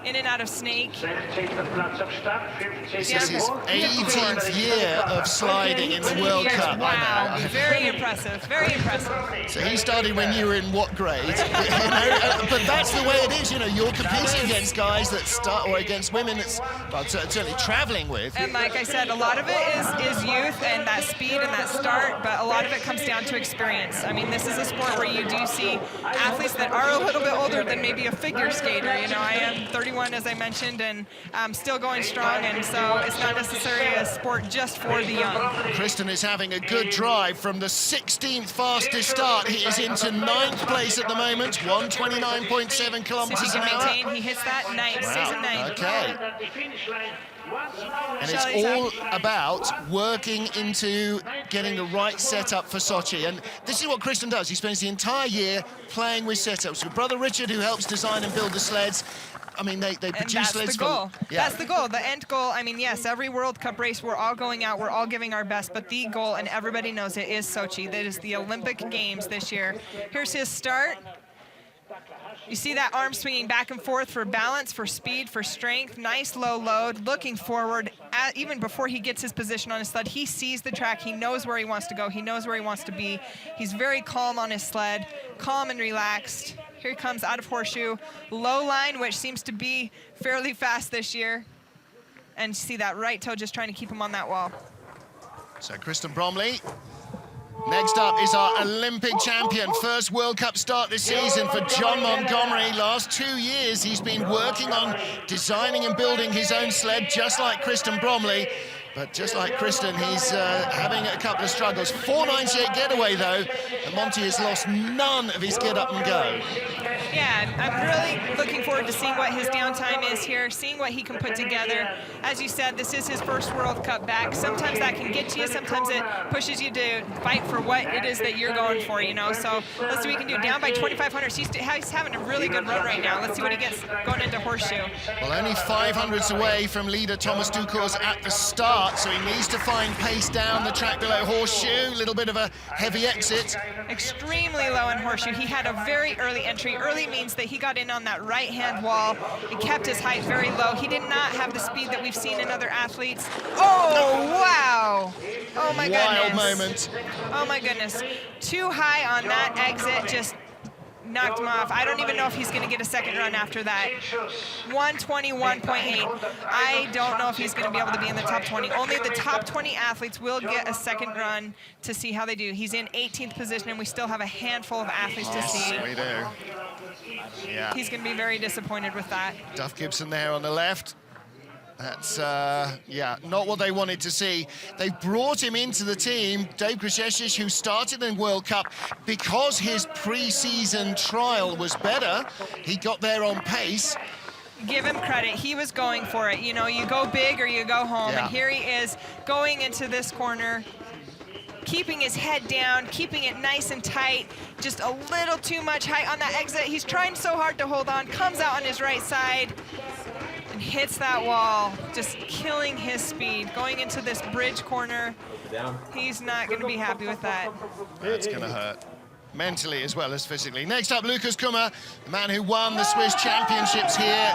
in and out of snake. This is his 18th year of sliding in the World Cup. Wow, very impressive, very impressive. So he started when you were in what grade? But that's the way it is, you're competing against guys that start, or against women that's, well, certainly traveling with. And like I said, a lot of it is youth and that speed and that start, but a lot of it comes down to experience. I mean, this is a sport where you do see athletes that are a little bit older than maybe a figure skater. I am 31, as I mentioned, and I'm still going strong, and so it's not necessarily a sport just for the young. Kristen is having a good drive from the 16th fastest start. He is into 9th place at the moment, 129.7 kilometers an hour. Maintain, he hits that, ninth, stays in ninth. Okay. And it's all about working into getting the right setup for Sochi. And this is what Kristen does. He spends the entire year playing with setups. With brother Richard, who helps design and build the sleds. I mean, they produce sleds. That's the goal. That's the goal. The end goal, I mean, yes, every World Cup race, we're all going out, we're all giving our best, but the goal, and everybody knows it, is Sochi. That is the Olympic Games this year. Here's his start. You see that arm swinging back and forth for balance, for speed, for strength. Nice low load, looking forward. Even before he gets his position on his sled, he sees the track. He knows where he wants to go. He knows where he wants to be. He's very calm on his sled, calm and relaxed. Here he comes out of horseshoe. Low line, which seems to be fairly fast this year. And see that right toe just trying to keep him on that wall. So Kristen Bromley. Next up is our Olympic champion. First World Cup start this season for John Montgomery. Last 2 years, he's been working on designing and building his own sled, just like Kristen Bromley. But just like Kristen, he's having a couple of struggles. 498 getaway, though, and Monty has lost none of his get up and go. Yeah, I'm really looking forward to seeing what his downtime is here, seeing what he can put together. As you said, this is his first World Cup back. Sometimes that can get to you. Sometimes it pushes you to fight for what it is that you're going for, So let's see what he can do. Down by 2,500. He's having a really good run right now. Let's see what he gets going into horseshoe. Well, only 500s away from leader Thomas Ducours at the start, so he needs to find pace down the track below horseshoe. A little bit of a heavy exit. Extremely low in horseshoe. He had a very early entry. Early means that he got in on that right-hand wall. He kept his height very low. He did not have the speed that we've seen in other athletes. Oh, wow. Oh, my goodness. Wild moment. Oh, my goodness. Too high on that exit, just knocked him off. I don't even know if he's going to get a second run after that. 121.8. I don't know if he's going to be able to be in the top 20. Only the top 20 athletes will get a second run to see how they do. He's in 18th position, and we still have a handful of athletes to see. We do. Yeah. He's going to be very disappointed with that. Duff Gibson there on the left. That's, not what they wanted to see. They brought him into the team, Dave Grzešić, who started in World Cup because his pre-season trial was better. He got there on pace. Give him credit. He was going for it. You go big or you go home. Yeah. And here he is going into this corner, keeping his head down, keeping it nice and tight, just a little too much height on that exit. He's trying so hard to hold on, comes out on his right side, and hits that wall, just killing his speed. Going into this bridge corner, he's not going to be happy with that. That's going to hurt. Mentally as well as physically. Next up, Lukas Kummer, the man who won the Swiss Championships here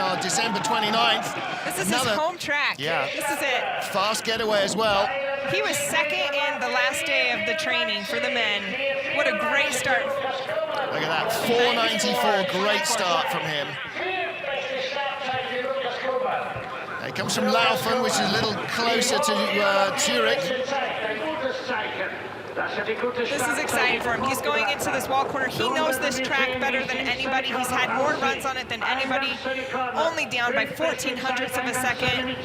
on December 29th. This is his home track. Yeah. This is it. Fast getaway as well. He was second in the last day of the training for the men. What a great start. Look at that, 494, great start from him. He comes from Laufen, which is a little closer to Zurich. This is exciting for him. He's going into this wall corner. He knows this track better than anybody. He's had more runs on it than anybody. Only down by 0.14 of a second.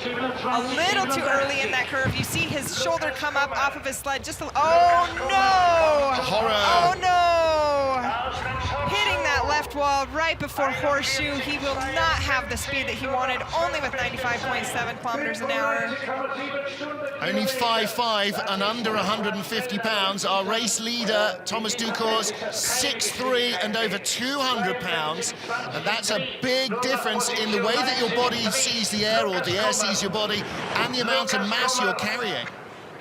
A little too early in that curve. You see his shoulder come up off of his sled. Just oh no! Horror. Oh no! Hitting that left left wall right before horseshoe. He will not have the speed that he wanted, only with 95.7 kilometers an hour. Only 5'5" and under 150 pounds. Our race leader, Thomas Ducours, 6'3" and over 200 pounds. And that's a big difference in the way that your body sees the air, or the air sees your body, and the amount of mass you're carrying.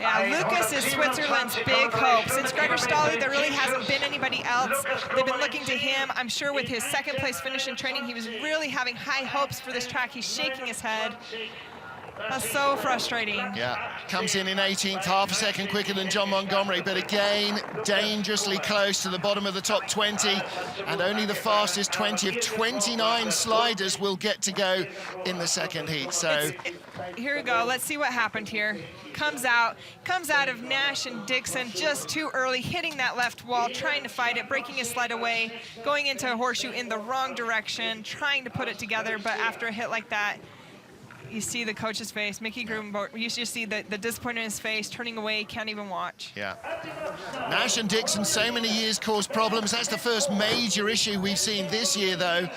Yeah, Lucas is Switzerland's big hope. Since Gregor Stolly, there really hasn't been anybody else. They've been looking to him. I'm sure with his second place finish in training, he was really having high hopes for this track. He's shaking his head. That's so frustrating. Yeah, comes in 18th, half a second quicker than John Montgomery, but again, dangerously close to the bottom of the top 20, and only the fastest 20 of 29 sliders will get to go in the second heat. So here we go. Let's see what happened here. Comes out of Nash and Dixon just too early, hitting that left wall, trying to fight it, breaking his sled away, going into a horseshoe in the wrong direction, trying to put it together, but after a hit like that, you see the coach's face, Mickey Grubenborg, you just see the disappointment in his face, turning away, can't even watch. Yeah. Nash and Dixon, so many years caused problems. That's the first major issue we've seen this year, though.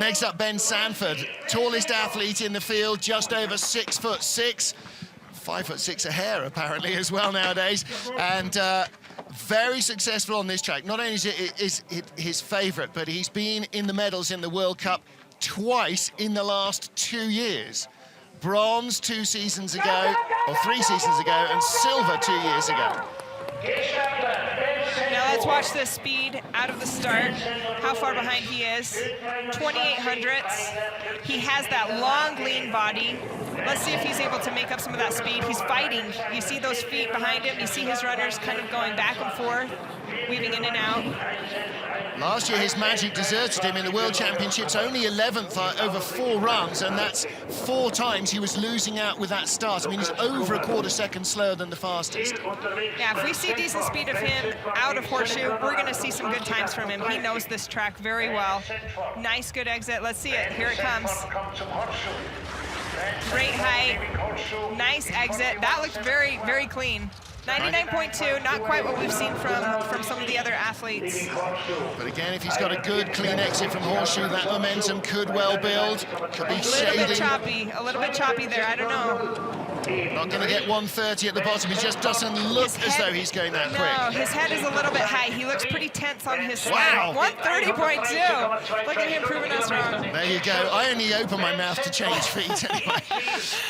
Next up, Ben Sanford, tallest athlete in the field, just over 6'6", 5'6" a hair, apparently, as well nowadays. And very successful on this track. Not only is it his favorite, but he's been in the medals in the World Cup twice in the last 2 years. Bronze 2 seasons ago, or 3 seasons ago, and silver 2 years ago. Now let's watch the speed out of the start, how far behind he is. 28 hundredths. He has that long, lean body. Let's see if he's able to make up some of that speed. He's fighting. You see those feet behind him. You see his runners kind of going back and forth, weaving in and out. Last year, his magic deserted him in the World Championships, only 11th over 4 runs, and that's 4 times he was losing out with that start. I mean, he's over a quarter second slower than the fastest. Yeah, if we see decent speed of him out of horseshoe, we're going to see some good times from him. He knows this track very well. Nice, good exit. Let's see it. Here it comes. Great height. Nice exit. That looked very, very clean. 99.2, not quite what we've seen from some of the other athletes. But again, if he's got a good, clean exit from horseshoe, that momentum could well build. Could be shading. A little bit choppy there, I don't know. Not going to get 130 at the bottom. He just doesn't look as though he's going that quick. No, his head is a little bit high. He looks pretty tense on his sled. Wow. 130.2. Look at him proving us wrong. There you go. I only open my mouth to change feet anyway.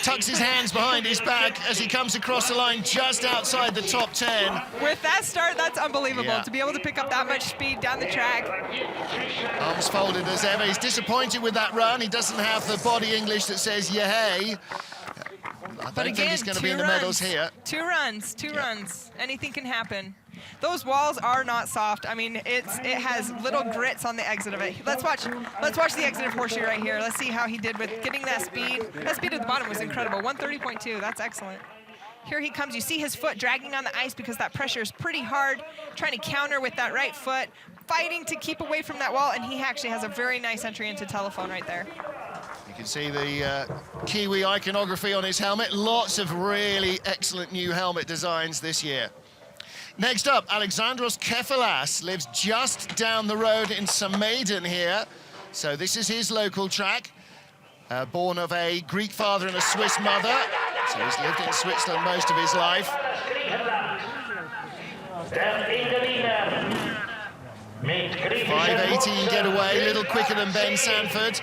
Tucks his hands behind his back as he comes across the line just outside the top 10. With that start, that's unbelievable. Yeah. To be able to pick up that much speed down the track. Arms folded as ever. He's disappointed with that run. He doesn't have the body English that says, yeah, hey. I don't think he's going to be in the medals here. 2 runs. Anything can happen. Those walls are not soft. I mean, it has little grits on the exit of it. Let's watch the exit of horseshoe right here. Let's see how he did with getting that speed. That speed at the bottom was incredible. 130.2. That's excellent. Here he comes. You see his foot dragging on the ice because that pressure is pretty hard, trying to counter with that right foot, fighting to keep away from that wall, and he actually has a very nice entry into telephone right there. You can see the Kiwi iconography on his helmet. Lots of really excellent new helmet designs this year. Next up, Alexandros Kefalas lives just down the road in Samedan here. So this is his local track. Born of a Greek father and a Swiss mother. So he's lived in Switzerland most of his life. 5:18 getaway, a little quicker than Ben Sanford.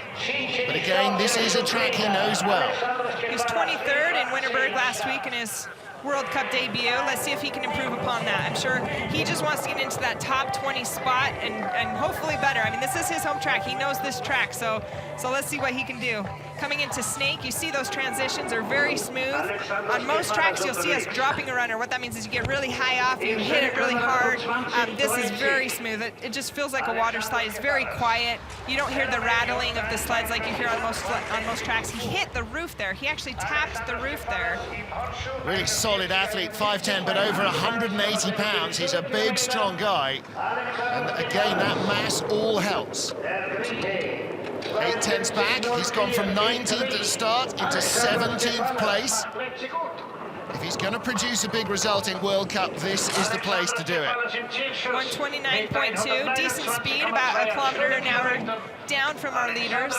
But again, this is a track he knows well. He was 23rd in Winterberg last week in his World Cup debut. Let's see if he can improve upon that. I'm sure he just wants to get into that top 20 spot and hopefully better. I mean, this is his home track. He knows this track, so let's see what he can do. Coming into Snake, you see those transitions are very smooth. On most tracks, you'll see us dropping a runner. What that means is you get really high off, you hit it really hard. This is very smooth. It just feels like a water slide. It's very quiet. You don't hear the rattling of the sleds like you hear on most tracks. He hit the roof there. He actually tapped the roof there. Really solid athlete, 5'10", but over 180 pounds. He's a big, strong guy. And again, that mass all helps. 8/10 back. He's gone from 19th at the start into 17th place. If he's going to produce a big result in World Cup, this is the place to do it. 129.2, decent speed, about a kilometer an hour down from our leaders.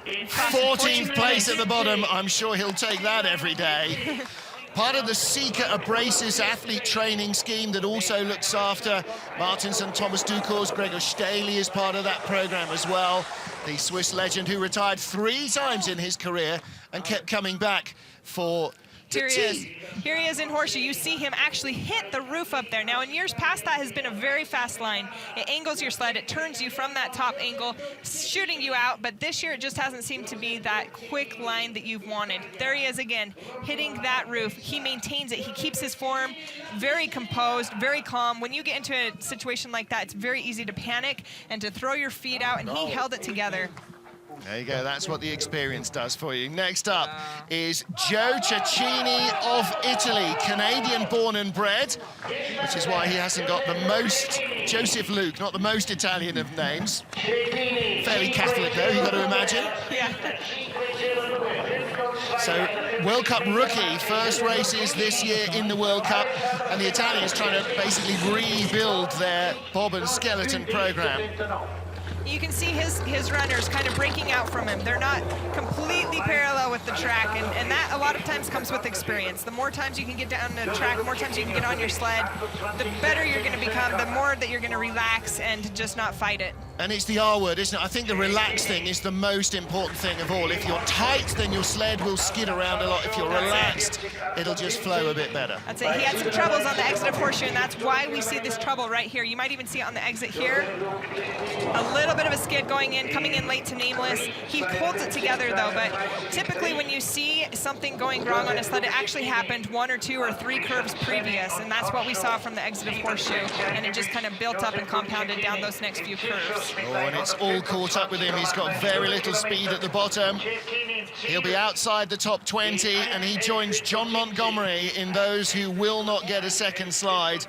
14th place at the bottom. I'm sure he'll take that every day. Part of the Seeker Abraces athlete training scheme that also looks after Martinson, Thomas Dukors, Gregor Staley is part of that program as well. The Swiss legend who retired 3 times in his career and kept coming back for Here he is. Here he is in Horseshoe. You see him actually hit the roof up there. Now, in years past, that has been a very fast line. It angles your sled. It turns you from that top angle, shooting you out. But this year, it just hasn't seemed to be that quick line that you've wanted. There he is again, hitting that roof. He maintains it. He keeps his form very composed, very calm. When you get into a situation like that, it's very easy to panic and to throw your feet out, and he held it together. There you go, that's what the experience does for you. Next up is Joe Cecchini of Italy, Canadian born and bred, which is why he hasn't got the most, Joseph Luke, not the most Italian of names. Fairly Catholic though, you've got to imagine. Yeah. So, World Cup rookie, first races this year in the World Cup, and the Italians trying to basically rebuild their bob and skeleton program. You can see his runners kind of breaking out from him. They're not completely parallel with the track, and that a lot of times comes with experience. The more times you can get down the track, the more times you can get on your sled, the better you're going to become, the more that you're going to relax and just not fight it. And it's the R word, isn't it? I think the relax thing is the most important thing of all. If you're tight, then your sled will skid around a lot. If you're relaxed, it'll just flow a bit better. That's it. He had some troubles on the exit of Horseshoe, and that's why we see this trouble right here. You might even see it on the exit here. A little bit of a skid going in, coming in late to Nameless. He holds it together, though, but typically when you see something going wrong on a sled, it actually happened 1 or 2 or 3 curves previous, and that's what we saw from the exit of Horseshoe, and it just kind of built up and compounded down those next few curves. Oh, and it's all caught up with him. He's got very little speed at the bottom. He'll be outside the top 20, and he joins John Montgomery in those who will not get a second slide.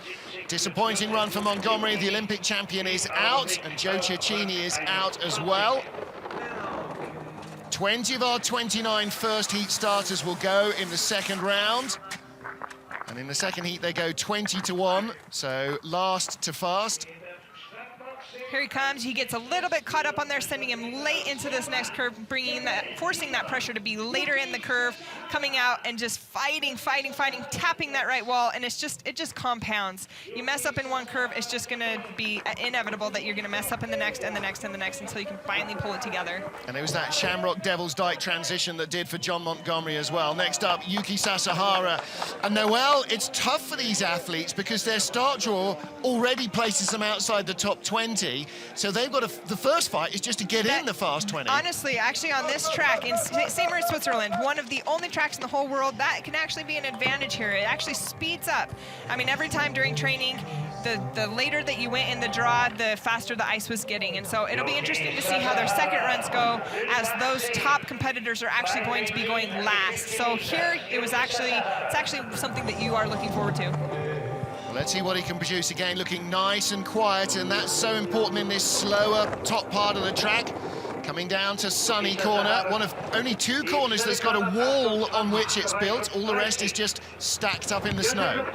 Disappointing run for Montgomery. The Olympic champion is out, and Joe Cecchini is out as well. 20 of our 29 first heat starters will go in the second round. And in the second heat, they go 20-1, so last to fast. Here he comes. He gets a little bit caught up on there, sending him late into this next curve, forcing that pressure to be later in the curve, coming out and just fighting, tapping that right wall, and it just compounds. You mess up in one curve, it's just going to be inevitable that you're going to mess up in the next and the next and the next until you can finally pull it together. And it was that Shamrock Devil's Dyke transition that did for John Montgomery as well. Next up, Yuki Sasahara. And Noel, it's tough for these athletes because their start draw already places them outside the top 20. So they've got the first fight is just to get in the fast 20. Honestly, actually on this track in St. Moritz, Switzerland, one of the only tracks in the whole world, that can actually be an advantage here. It actually speeds up. I mean, every time during training, the later that you went in the draw, the faster the ice was getting. And so it'll be interesting to see how their second runs go as those top competitors are actually going to be going last. So here it's actually something that you are looking forward to. Let's see what he can produce. Again, looking nice and quiet, and that's so important in this slower top part of the track. Coming down to Sunny Corner, one of only 2 corners that's got a wall on which it's built. All the rest is just stacked up in the snow.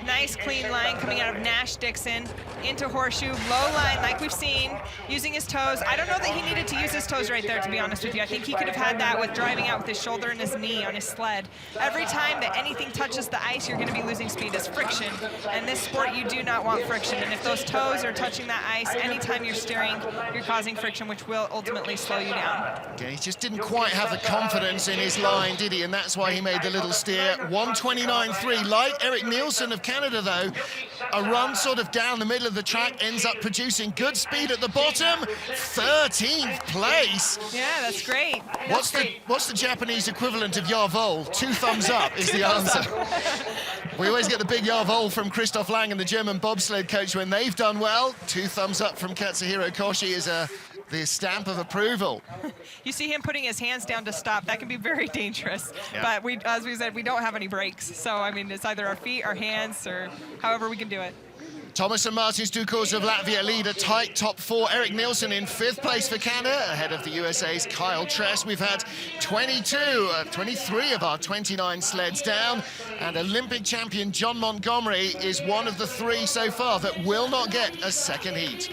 Nice clean line coming out of Nash Dixon into Horseshoe. Low line like we've seen, using his toes. I don't know that he needed to use his toes right there, to be honest with you. I think he could have had that with driving out with his shoulder and his knee on his sled. Every time that anything touches the ice, you're going to be losing speed. It's friction. And this sport, you do not want friction. And if those toes are touching that ice, anytime you're steering, you're causing friction, which will ultimately slow you down. Okay, he just didn't quite have the confidence in his line, did he? And that's why he made the little steer. 129.3. Like Eric Nielsen of Canada, though, a run sort of down the middle of the track ends up producing good speed at the bottom. 13th place. Yeah, that's great. What's the Japanese equivalent of Yarvol? 2 thumbs up is the answer. We always get the big Yarvol from Christoph Lang and the German bobsled coach when they've done well. 2 thumbs up from Katsuhiro Koshi is the stamp of approval. You see him putting his hands down to stop. That can be very dangerous. Yeah. But as we said, we don't have any brakes. So, I mean, it's either our feet, our hands, or however we can do it. Thomas and Martins Ducors of Latvia lead a tight top 4. Eric Nielsen in 5th place for Canada, ahead of the USA's Kyle Tress. We've had 23 of our 29 sleds down, and Olympic champion John Montgomery is one of the 3 so far that will not get a second heat.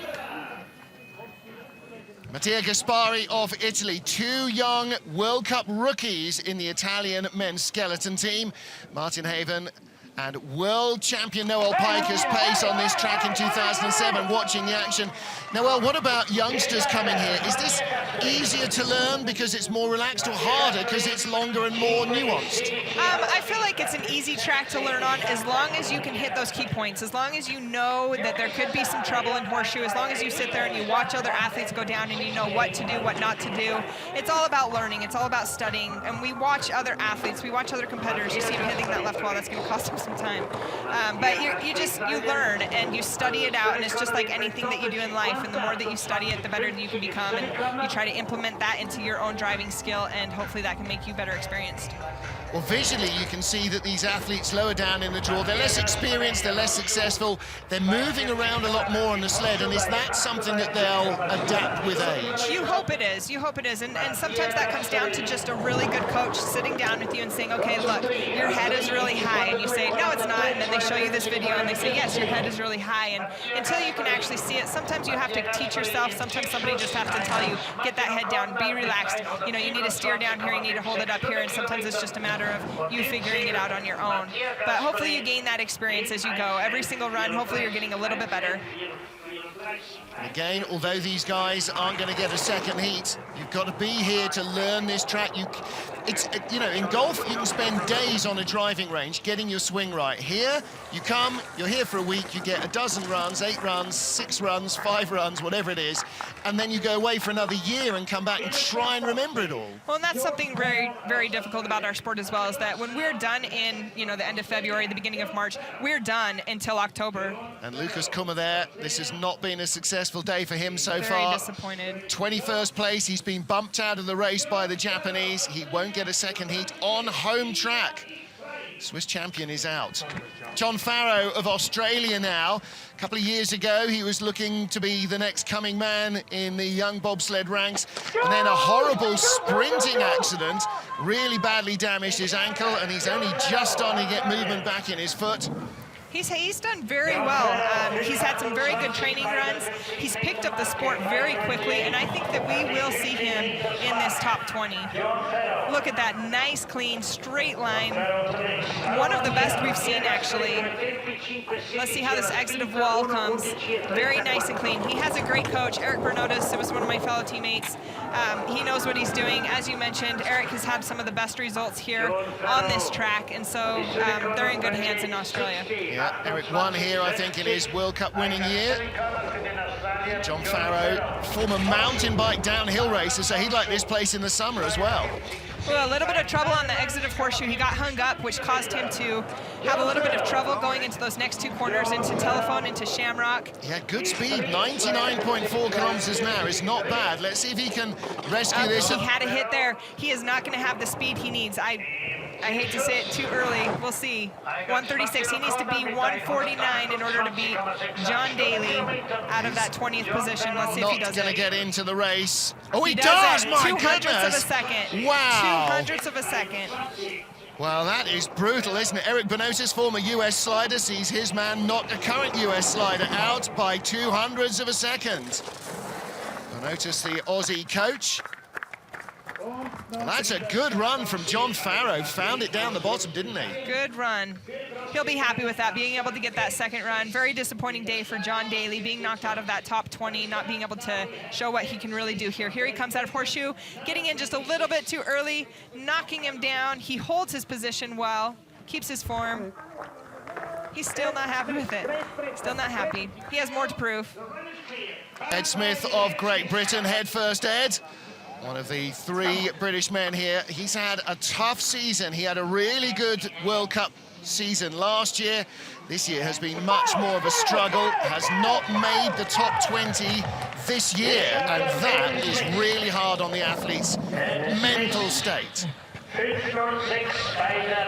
Mattia Gaspari of Italy, 2 young World Cup rookies in the Italian men's skeleton team. Martin Haven and world champion Noel Piker's pace on this track in 2007, watching the action. Noel, what about youngsters coming here? Is this easier to learn because it's more relaxed, or harder because it's longer and more nuanced? I feel like it's an easy track to learn on as long as you can hit those key points, as long as you know that there could be some trouble in horseshoe, as long as you sit there and you watch other athletes go down and you know what to do, what not to do. It's all about learning, it's all about studying, and we watch other athletes, we watch other competitors. You see them hitting that left wall, that's going to cost them some time. But you learn and you study it out, and it's just like anything that you do in life, and the more that you study it, the better you can become, and you try to implement that into your own driving skill, and hopefully that can make you better experienced. Well, visually, you can see that these athletes lower down in the draw, they're less experienced, they're less successful, they're moving around a lot more on the sled, and is that something that they'll adapt with age? You hope it is, and sometimes that comes down to just a really good coach sitting down with you and saying, okay, look, your head is really high, and you say, no, it's not, and then they show you this video and they say, yes, your head is really high, and until you can actually see it, sometimes you have to teach yourself, sometimes somebody just has to tell you, get that head down, be relaxed, you know, you need to steer down here, you need to hold it up here, and sometimes it's just a matter of you figuring it out on your own. But hopefully you gain that experience as you go. Every single run, hopefully you're getting a little bit better. Again, although these guys aren't going to get a second heat, you've got to be here to learn this track. You know, in golf, you can spend days on a driving range getting your swing right. Here, you come, you're here for a week, you get a dozen runs, 8 runs, 6 runs, 5 runs, whatever it is, and then you go away for another year and come back and try and remember it all. Well, and that's something very, very difficult about our sport as well, is that when we're done in, you know, the end of February, the beginning of March, we're done until October. And Lucas Kummer there, this has not been a successful day for him so far. Very disappointed. 21st place, he's been bumped out of the race by the Japanese. He won't get a second heat on home track. Swiss champion is out. John Farrow of Australia now. A couple of years ago, he was looking to be the next coming man in the young bobsled ranks, and then a horrible sprinting accident really badly damaged his ankle, and he's only just starting to get movement back in his foot. He's done very well. He's had some very good training runs. He's picked up the sport very quickly, and I think that we will see him in this top 20. Look at that nice, clean, straight line. One of the best we've seen, actually. Let's see how this exit of wall comes. Very nice and clean. He has a great coach, Eric Bernotis. It was one of my fellow teammates. He knows what he's doing. As you mentioned, Eric has had some of the best results here on this track, and so they're in good hands in Australia. Yeah, Eric won here, I think, in his World Cup winning year. John Farrow, former mountain bike downhill racer, so he'd like this place in the summer as well. Well, a little bit of trouble on the exit of horseshoe. He got hung up, which caused him to have a little bit of trouble going into those next 2 corners, into Telephone, into Shamrock. Yeah, good speed, 99.4 kilometers an hour is not bad. Let's see if he can rescue this. He had a hit there. He is not going to have the speed he needs. I hate to say it too early. We'll see. 136. He needs to be 149 in order to beat John Daly out of that 20th position. Let's see if he does it. Not going to get into the race. Oh, he does! My 2 hundredths goodness. of a second. Wow. 2 hundredths of a second. Well, that is brutal, isn't it? Eric Bernotis, former US slider, sees his man knock a current US slider out by 2 hundredths of a second. Bernotis, the Aussie coach. Well, that's a good run from John Farrow. Found it down the bottom, didn't he? Good run. He'll be happy with that, being able to get that second run. Very disappointing day for John Daly, being knocked out of that top 20, not being able to show what he can really do here. Here he comes out of horseshoe, getting in just a little bit too early, knocking him down. He holds his position well, keeps his form. He's still not happy with it. Still not happy. He has more to prove. Ed Smith of Great Britain, head first, Ed. One of the 3 British men here. He's had a tough season. He had a really good World Cup season last year. This year has been much more of a struggle, has not made the top 20 this year, and that is really hard on the athlete's mental state.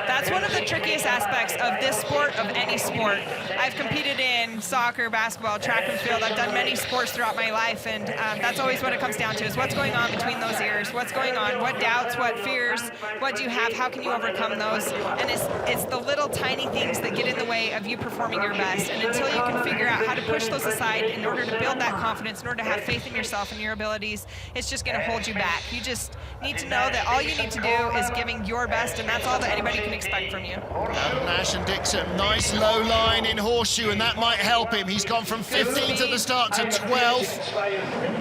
That's one of the trickiest aspects of this sport, of any sport. I've competed in soccer, basketball, track and field. I've done many sports throughout my life, and that's always what it comes down to, is what's going on between those ears, what's going on, what doubts, what fears, what do you have, how can you overcome those? And it's the little tiny things that get in the way of you performing your best. And until you can figure out how to push those aside in order to build that confidence, in order to have faith in yourself and your abilities, it's just going to hold you back. You just need to know that all you need to do is giving your best, and that's all that anybody can expect from you. Nash and Dixon, nice low line in horseshoe, and that might help him. He's gone from 15th at the start to 12th.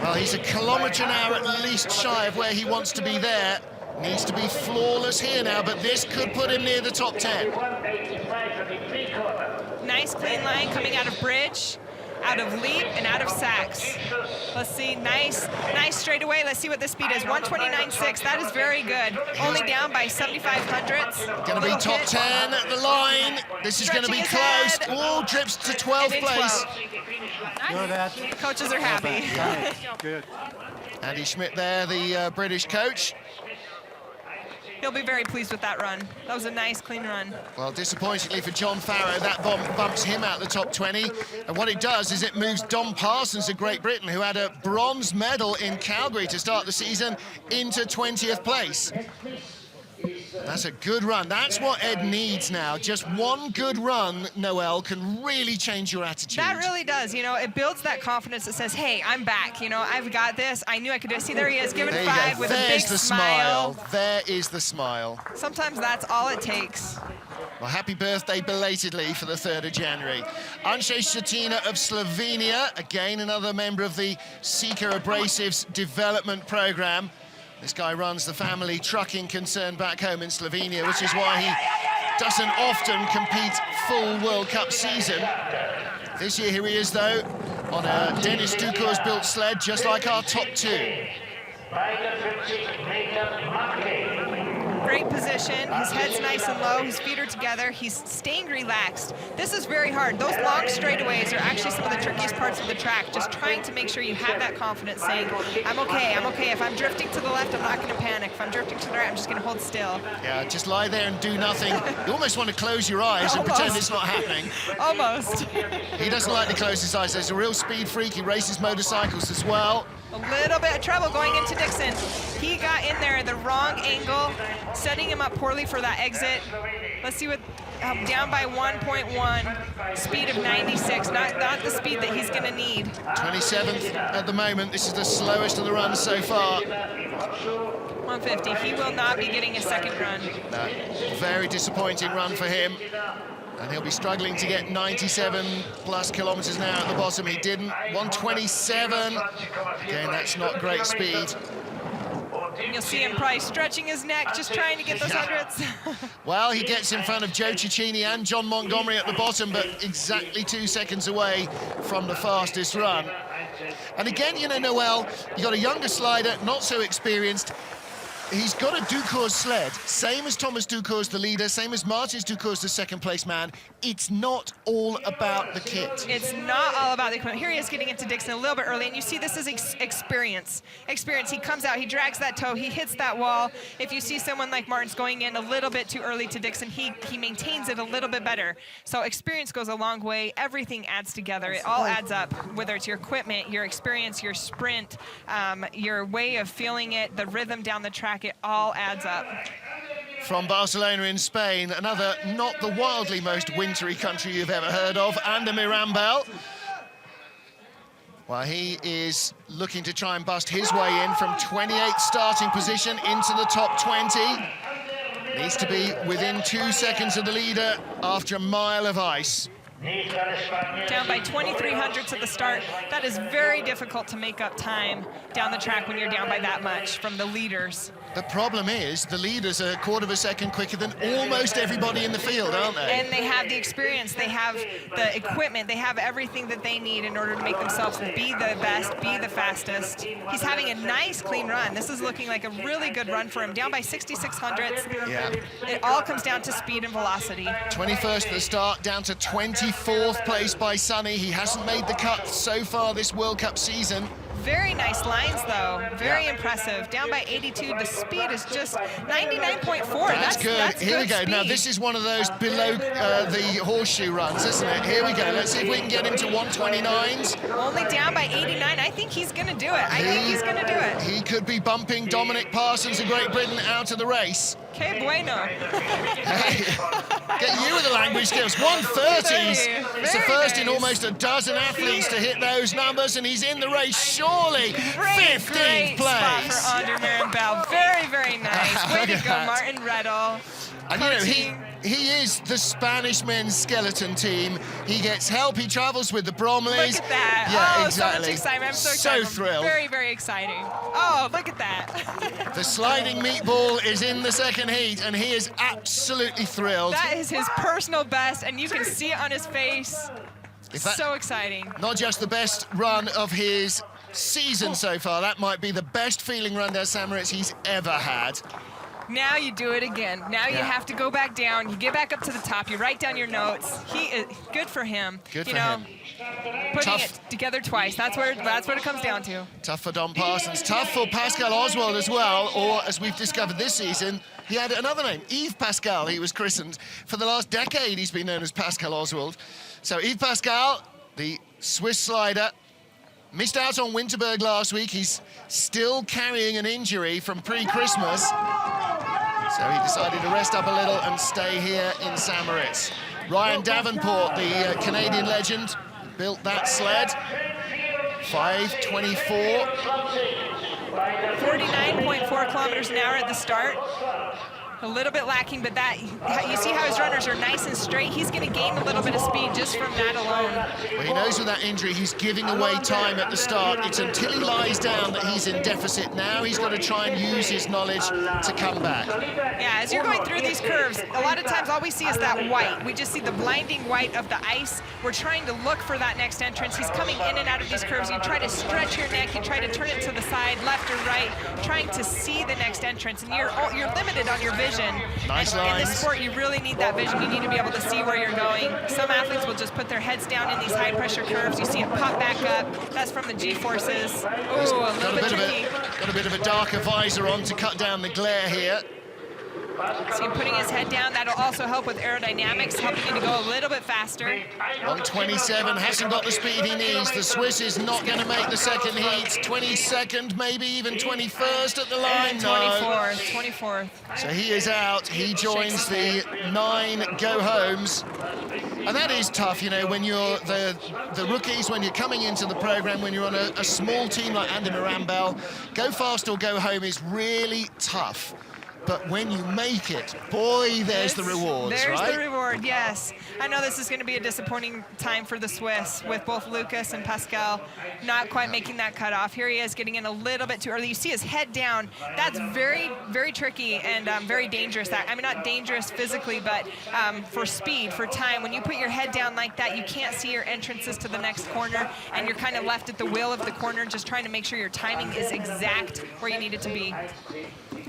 Well, he's a kilometre an hour at least shy of where he wants to be there. Needs to be flawless here now, but this could put him near the top 10. Nice clean line coming out of bridge, out of leap, and out of sacks. Let's see, nice straightaway. Let's see what this speed is. 129.6, that is very good. Only down by 75 hundredths. Going to be top 10 at the line. This is going to be close. Oh, drips to 12th place. Nice. Coaches are happy. Good. Andy Schmidt there, the British coach. He'll be very pleased with that run. That was a nice, clean run. Well, disappointingly for John Farrow, that bumps him out the top 20. And what it does is it moves Dom Parsons of Great Britain, who had a bronze medal in Calgary to start the season, into 20th place. That's a good run. That's what Ed needs now. Just one good run, Noelle, can really change your attitude. That really does. You know, it builds that confidence that says, hey, I'm back. You know, I've got this. I knew I could do it. See, there he is, giving 5 with a big smile. There is the smile. Sometimes that's all it takes. Well, happy birthday belatedly for the 3rd of January. Andrzej Szczetina of Slovenia, again another member of the Sika Abrasives development program. This guy runs the family trucking concern back home in Slovenia, which is why he doesn't often compete full World Cup season. This year, here he is, though, on a Dennis Ducour's built sled, just like our top 2. Great position, his head's nice and low, his feet are together, he's staying relaxed. This is very hard. Those long straightaways are actually some of the trickiest parts of the track, just trying to make sure you have that confidence, saying, I'm okay. If I'm drifting to the left, I'm not going to panic. If I'm drifting to the right, I'm just going to hold still. Yeah, just lie there and do nothing. You almost want to close your eyes and pretend it's not happening. Almost. He doesn't like to close his eyes. He's a real speed freak. He races motorcycles as well. A little bit of trouble going into Dixon. He got in there at the wrong angle, setting him up poorly for that exit. Let's see what, down by 1.1, speed of 96, not the speed that he's gonna need. 27th at the moment. This is the slowest of the runs so far. 150, he will not be getting a second run. No, very disappointing run for him. And he'll be struggling to get 97 plus kilometers an hour at the bottom. He didn't. 127. Again, that's not great speed. You'll see him probably stretching his neck, just trying to get those hundreds. Well, he gets in front of Joe Cicchini and John Montgomery at the bottom, but exactly 2 seconds away from the fastest run. And again, you know, Noelle, you got a younger slider, not so experienced. He's got a Ducour's sled, same as Thomas Ducour's the leader, same as Martins Ducour's the second place man. It's not all about the kit. It's not all about the equipment. Here he is getting into Dixon a little bit early, and you see this is experience. Experience, he comes out, he drags that toe, he hits that wall. If you see someone like Martins going in a little bit too early to Dixon, he maintains it a little bit better. So experience goes a long way. Everything adds together. It all adds up, whether it's your equipment, your experience, your sprint, your way of feeling it, the rhythm down the track, it all adds up. From Barcelona in Spain, another not the wildly most wintry country you've ever heard of, Ander Mirambel. Well, he is looking to try and bust his way in from 28th starting position into the top 20. Needs to be within 2 seconds of the leader after a mile of ice. Down by 23 hundredths at the start. That is very difficult to make up time down the track when you're down by that much from the leaders. The problem is the leaders are a quarter of a second quicker than almost everybody in the field, aren't they? And they have the experience, they have the equipment, they have everything that they need in order to make themselves be the best, be the fastest. He's having a nice, clean run. This is looking like a really good run for him. Down by 66 hundredths. Yeah. It all comes down to speed and velocity. 21st at the start, down to 24th place by Sonny. He hasn't made the cut so far this World Cup season. Very nice lines, though. Very impressive. Down by 82. The speed is just 99.4. That's good. That's Here we good go. speed. Now, this is one of those below the horseshoe runs, isn't it? Here we go. Let's see if we can get him to 129s. Only down by 89. I think he's going to do it. I think he's going to do it. He could be bumping Dominic Parsons of Great Britain out of the race. Que bueno. Hey, get you with the language skills. 130s. It's the first in almost a dozen athletes to hit those numbers, and he's in the race, surely. 15th Great spot place. for Andre Mirambel. Very, very nice. Way to go, Martin Reddel. And you know, he is the Spanish men's skeleton team. He gets help. He travels with the Bromleys. Look at that. Yeah, oh, exactly. So much excitement. I'm so excited. So thrilled. Very, very exciting. Oh, look at that. The sliding meatball is in the second heat, and he is absolutely thrilled. That is his personal best, and you can see it on his face. So exciting. Not just the best run of his season so far. That might be the best feeling run down St. Moritz he's ever had. Now you do it again. Now you have to go back down. You get back up to the top. You write down your notes. He is good for him. Good for him. Putting it together twice. That's what it comes down to. Tough for Don Parsons. Tough for Pascal Oswald as well. Or as we've discovered this season, he had another name, Yves Pascal. He was christened. For the last decade, he's been known as Pascal Oswald. So Yves Pascal, the Swiss slider, missed out on Winterberg last week. He's still carrying an injury from pre-Christmas. So he decided to rest up a little and stay here in St. Moritz. Ryan Davenport, the Canadian legend, built that sled. 5:24. 49.4 kilometers an hour at the start. A little bit lacking, but that, you see how his runners are nice and straight. He's going to gain a little bit of speed just from that alone. Well, he knows with that injury, he's giving away time at the start. It's until he lies down that he's in deficit. Now he's got to try and use his knowledge to come back. Yeah, as you're going through these curves, a lot of times all we see is that white. We just see the blinding white of the ice. We're trying to look for that next entrance. He's coming in and out of these curves. You try to stretch your neck. You try to turn it to the side, left or right, trying to see the next entrance. And you're limited on your vision. Nice and lines. in this sport, you really need that vision. You need to be able to see where you're going. Some athletes will just put their heads down in these high-pressure curves. You see it pop back up. That's from the G-forces. Ooh, a little bit tricky. Got a bit of a darker visor on to cut down the glare here. See him putting his head down. That'll also help with aerodynamics, helping him to go a little bit faster. 1:27, hasn't got the speed he needs. The Swiss is not going to make the second heat. 22nd, maybe even 21st at the line. 24th. So he is out. He joins the 9 go-homes. And that is tough, you know, when you're the rookies, when you're coming into the program, when you're on a small team like Andre Mirambel. Go fast or go home is really tough. But when you make it, boy, there's the rewards, There's right? the reward, yes. I know this is going to be a disappointing time for the Swiss with both Lucas and Pascal not quite making that cutoff. Here he is getting in a little bit too early. You see his head down. That's very, very tricky and very dangerous. I mean, not dangerous physically, but for speed, for time. When you put your head down like that, you can't see your entrances to the next corner, and you're kind of left at the will of the corner, just trying to make sure your timing is exact where you need it to be.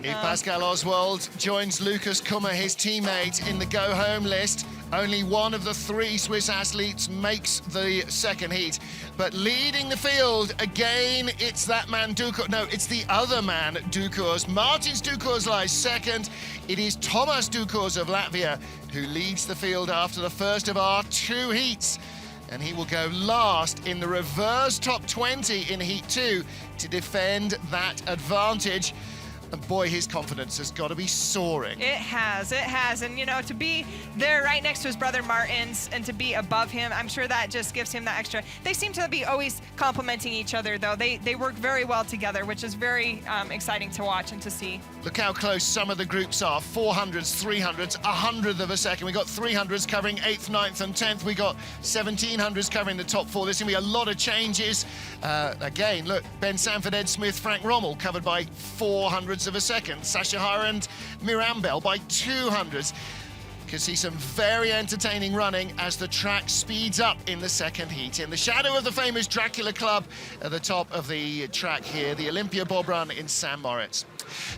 If Pascal Oswald joins Lucas Kummer, his teammate, in the go-home list, only one of the 3 Swiss athletes makes the second heat. But leading the field, again, it's that man Dukurs. No, it's the other man Dukurs. Martins Dukurs lies second. It is Tomas Dukurs of Latvia who leads the field after the first of our 2 heats. And he will go last in the reverse top 20 in Heat 2 to defend that advantage. And boy, his confidence has got to be soaring. It has. And, you know, to be there right next to his brother Martins and to be above him, I'm sure that just gives him that extra. They seem to be always complimenting each other, though. They work very well together, which is very exciting to watch and to see. Look how close some of the groups are. 400s, 300s, 100th of a second. We got 300s covering 8th, 9th, and 10th. We got 1700s covering the top 4. There's going to be a lot of changes. Again, look, Ben Sanford, Ed Smith, Frank Rommel covered by 400ths of a second. Sasha Hara and Mirambel by 200s. Could see some very entertaining running as the track speeds up in the second heat. In the shadow of the famous Dracula Club at the top of the track here, the Olympia Bob Run in St. Moritz.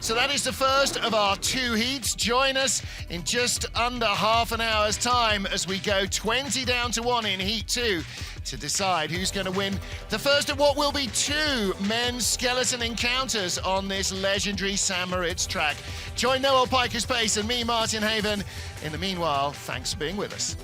So that is the first of our 2 heats. Join us in just under half an hour's time as we go 20 down to 1 in Heat 2 to decide who's going to win the first of what will be 2 men's skeleton encounters on this legendary St. Moritz track. Join Noel Piker's Pace and me, Martin Haven. In the meanwhile, thanks for being with us.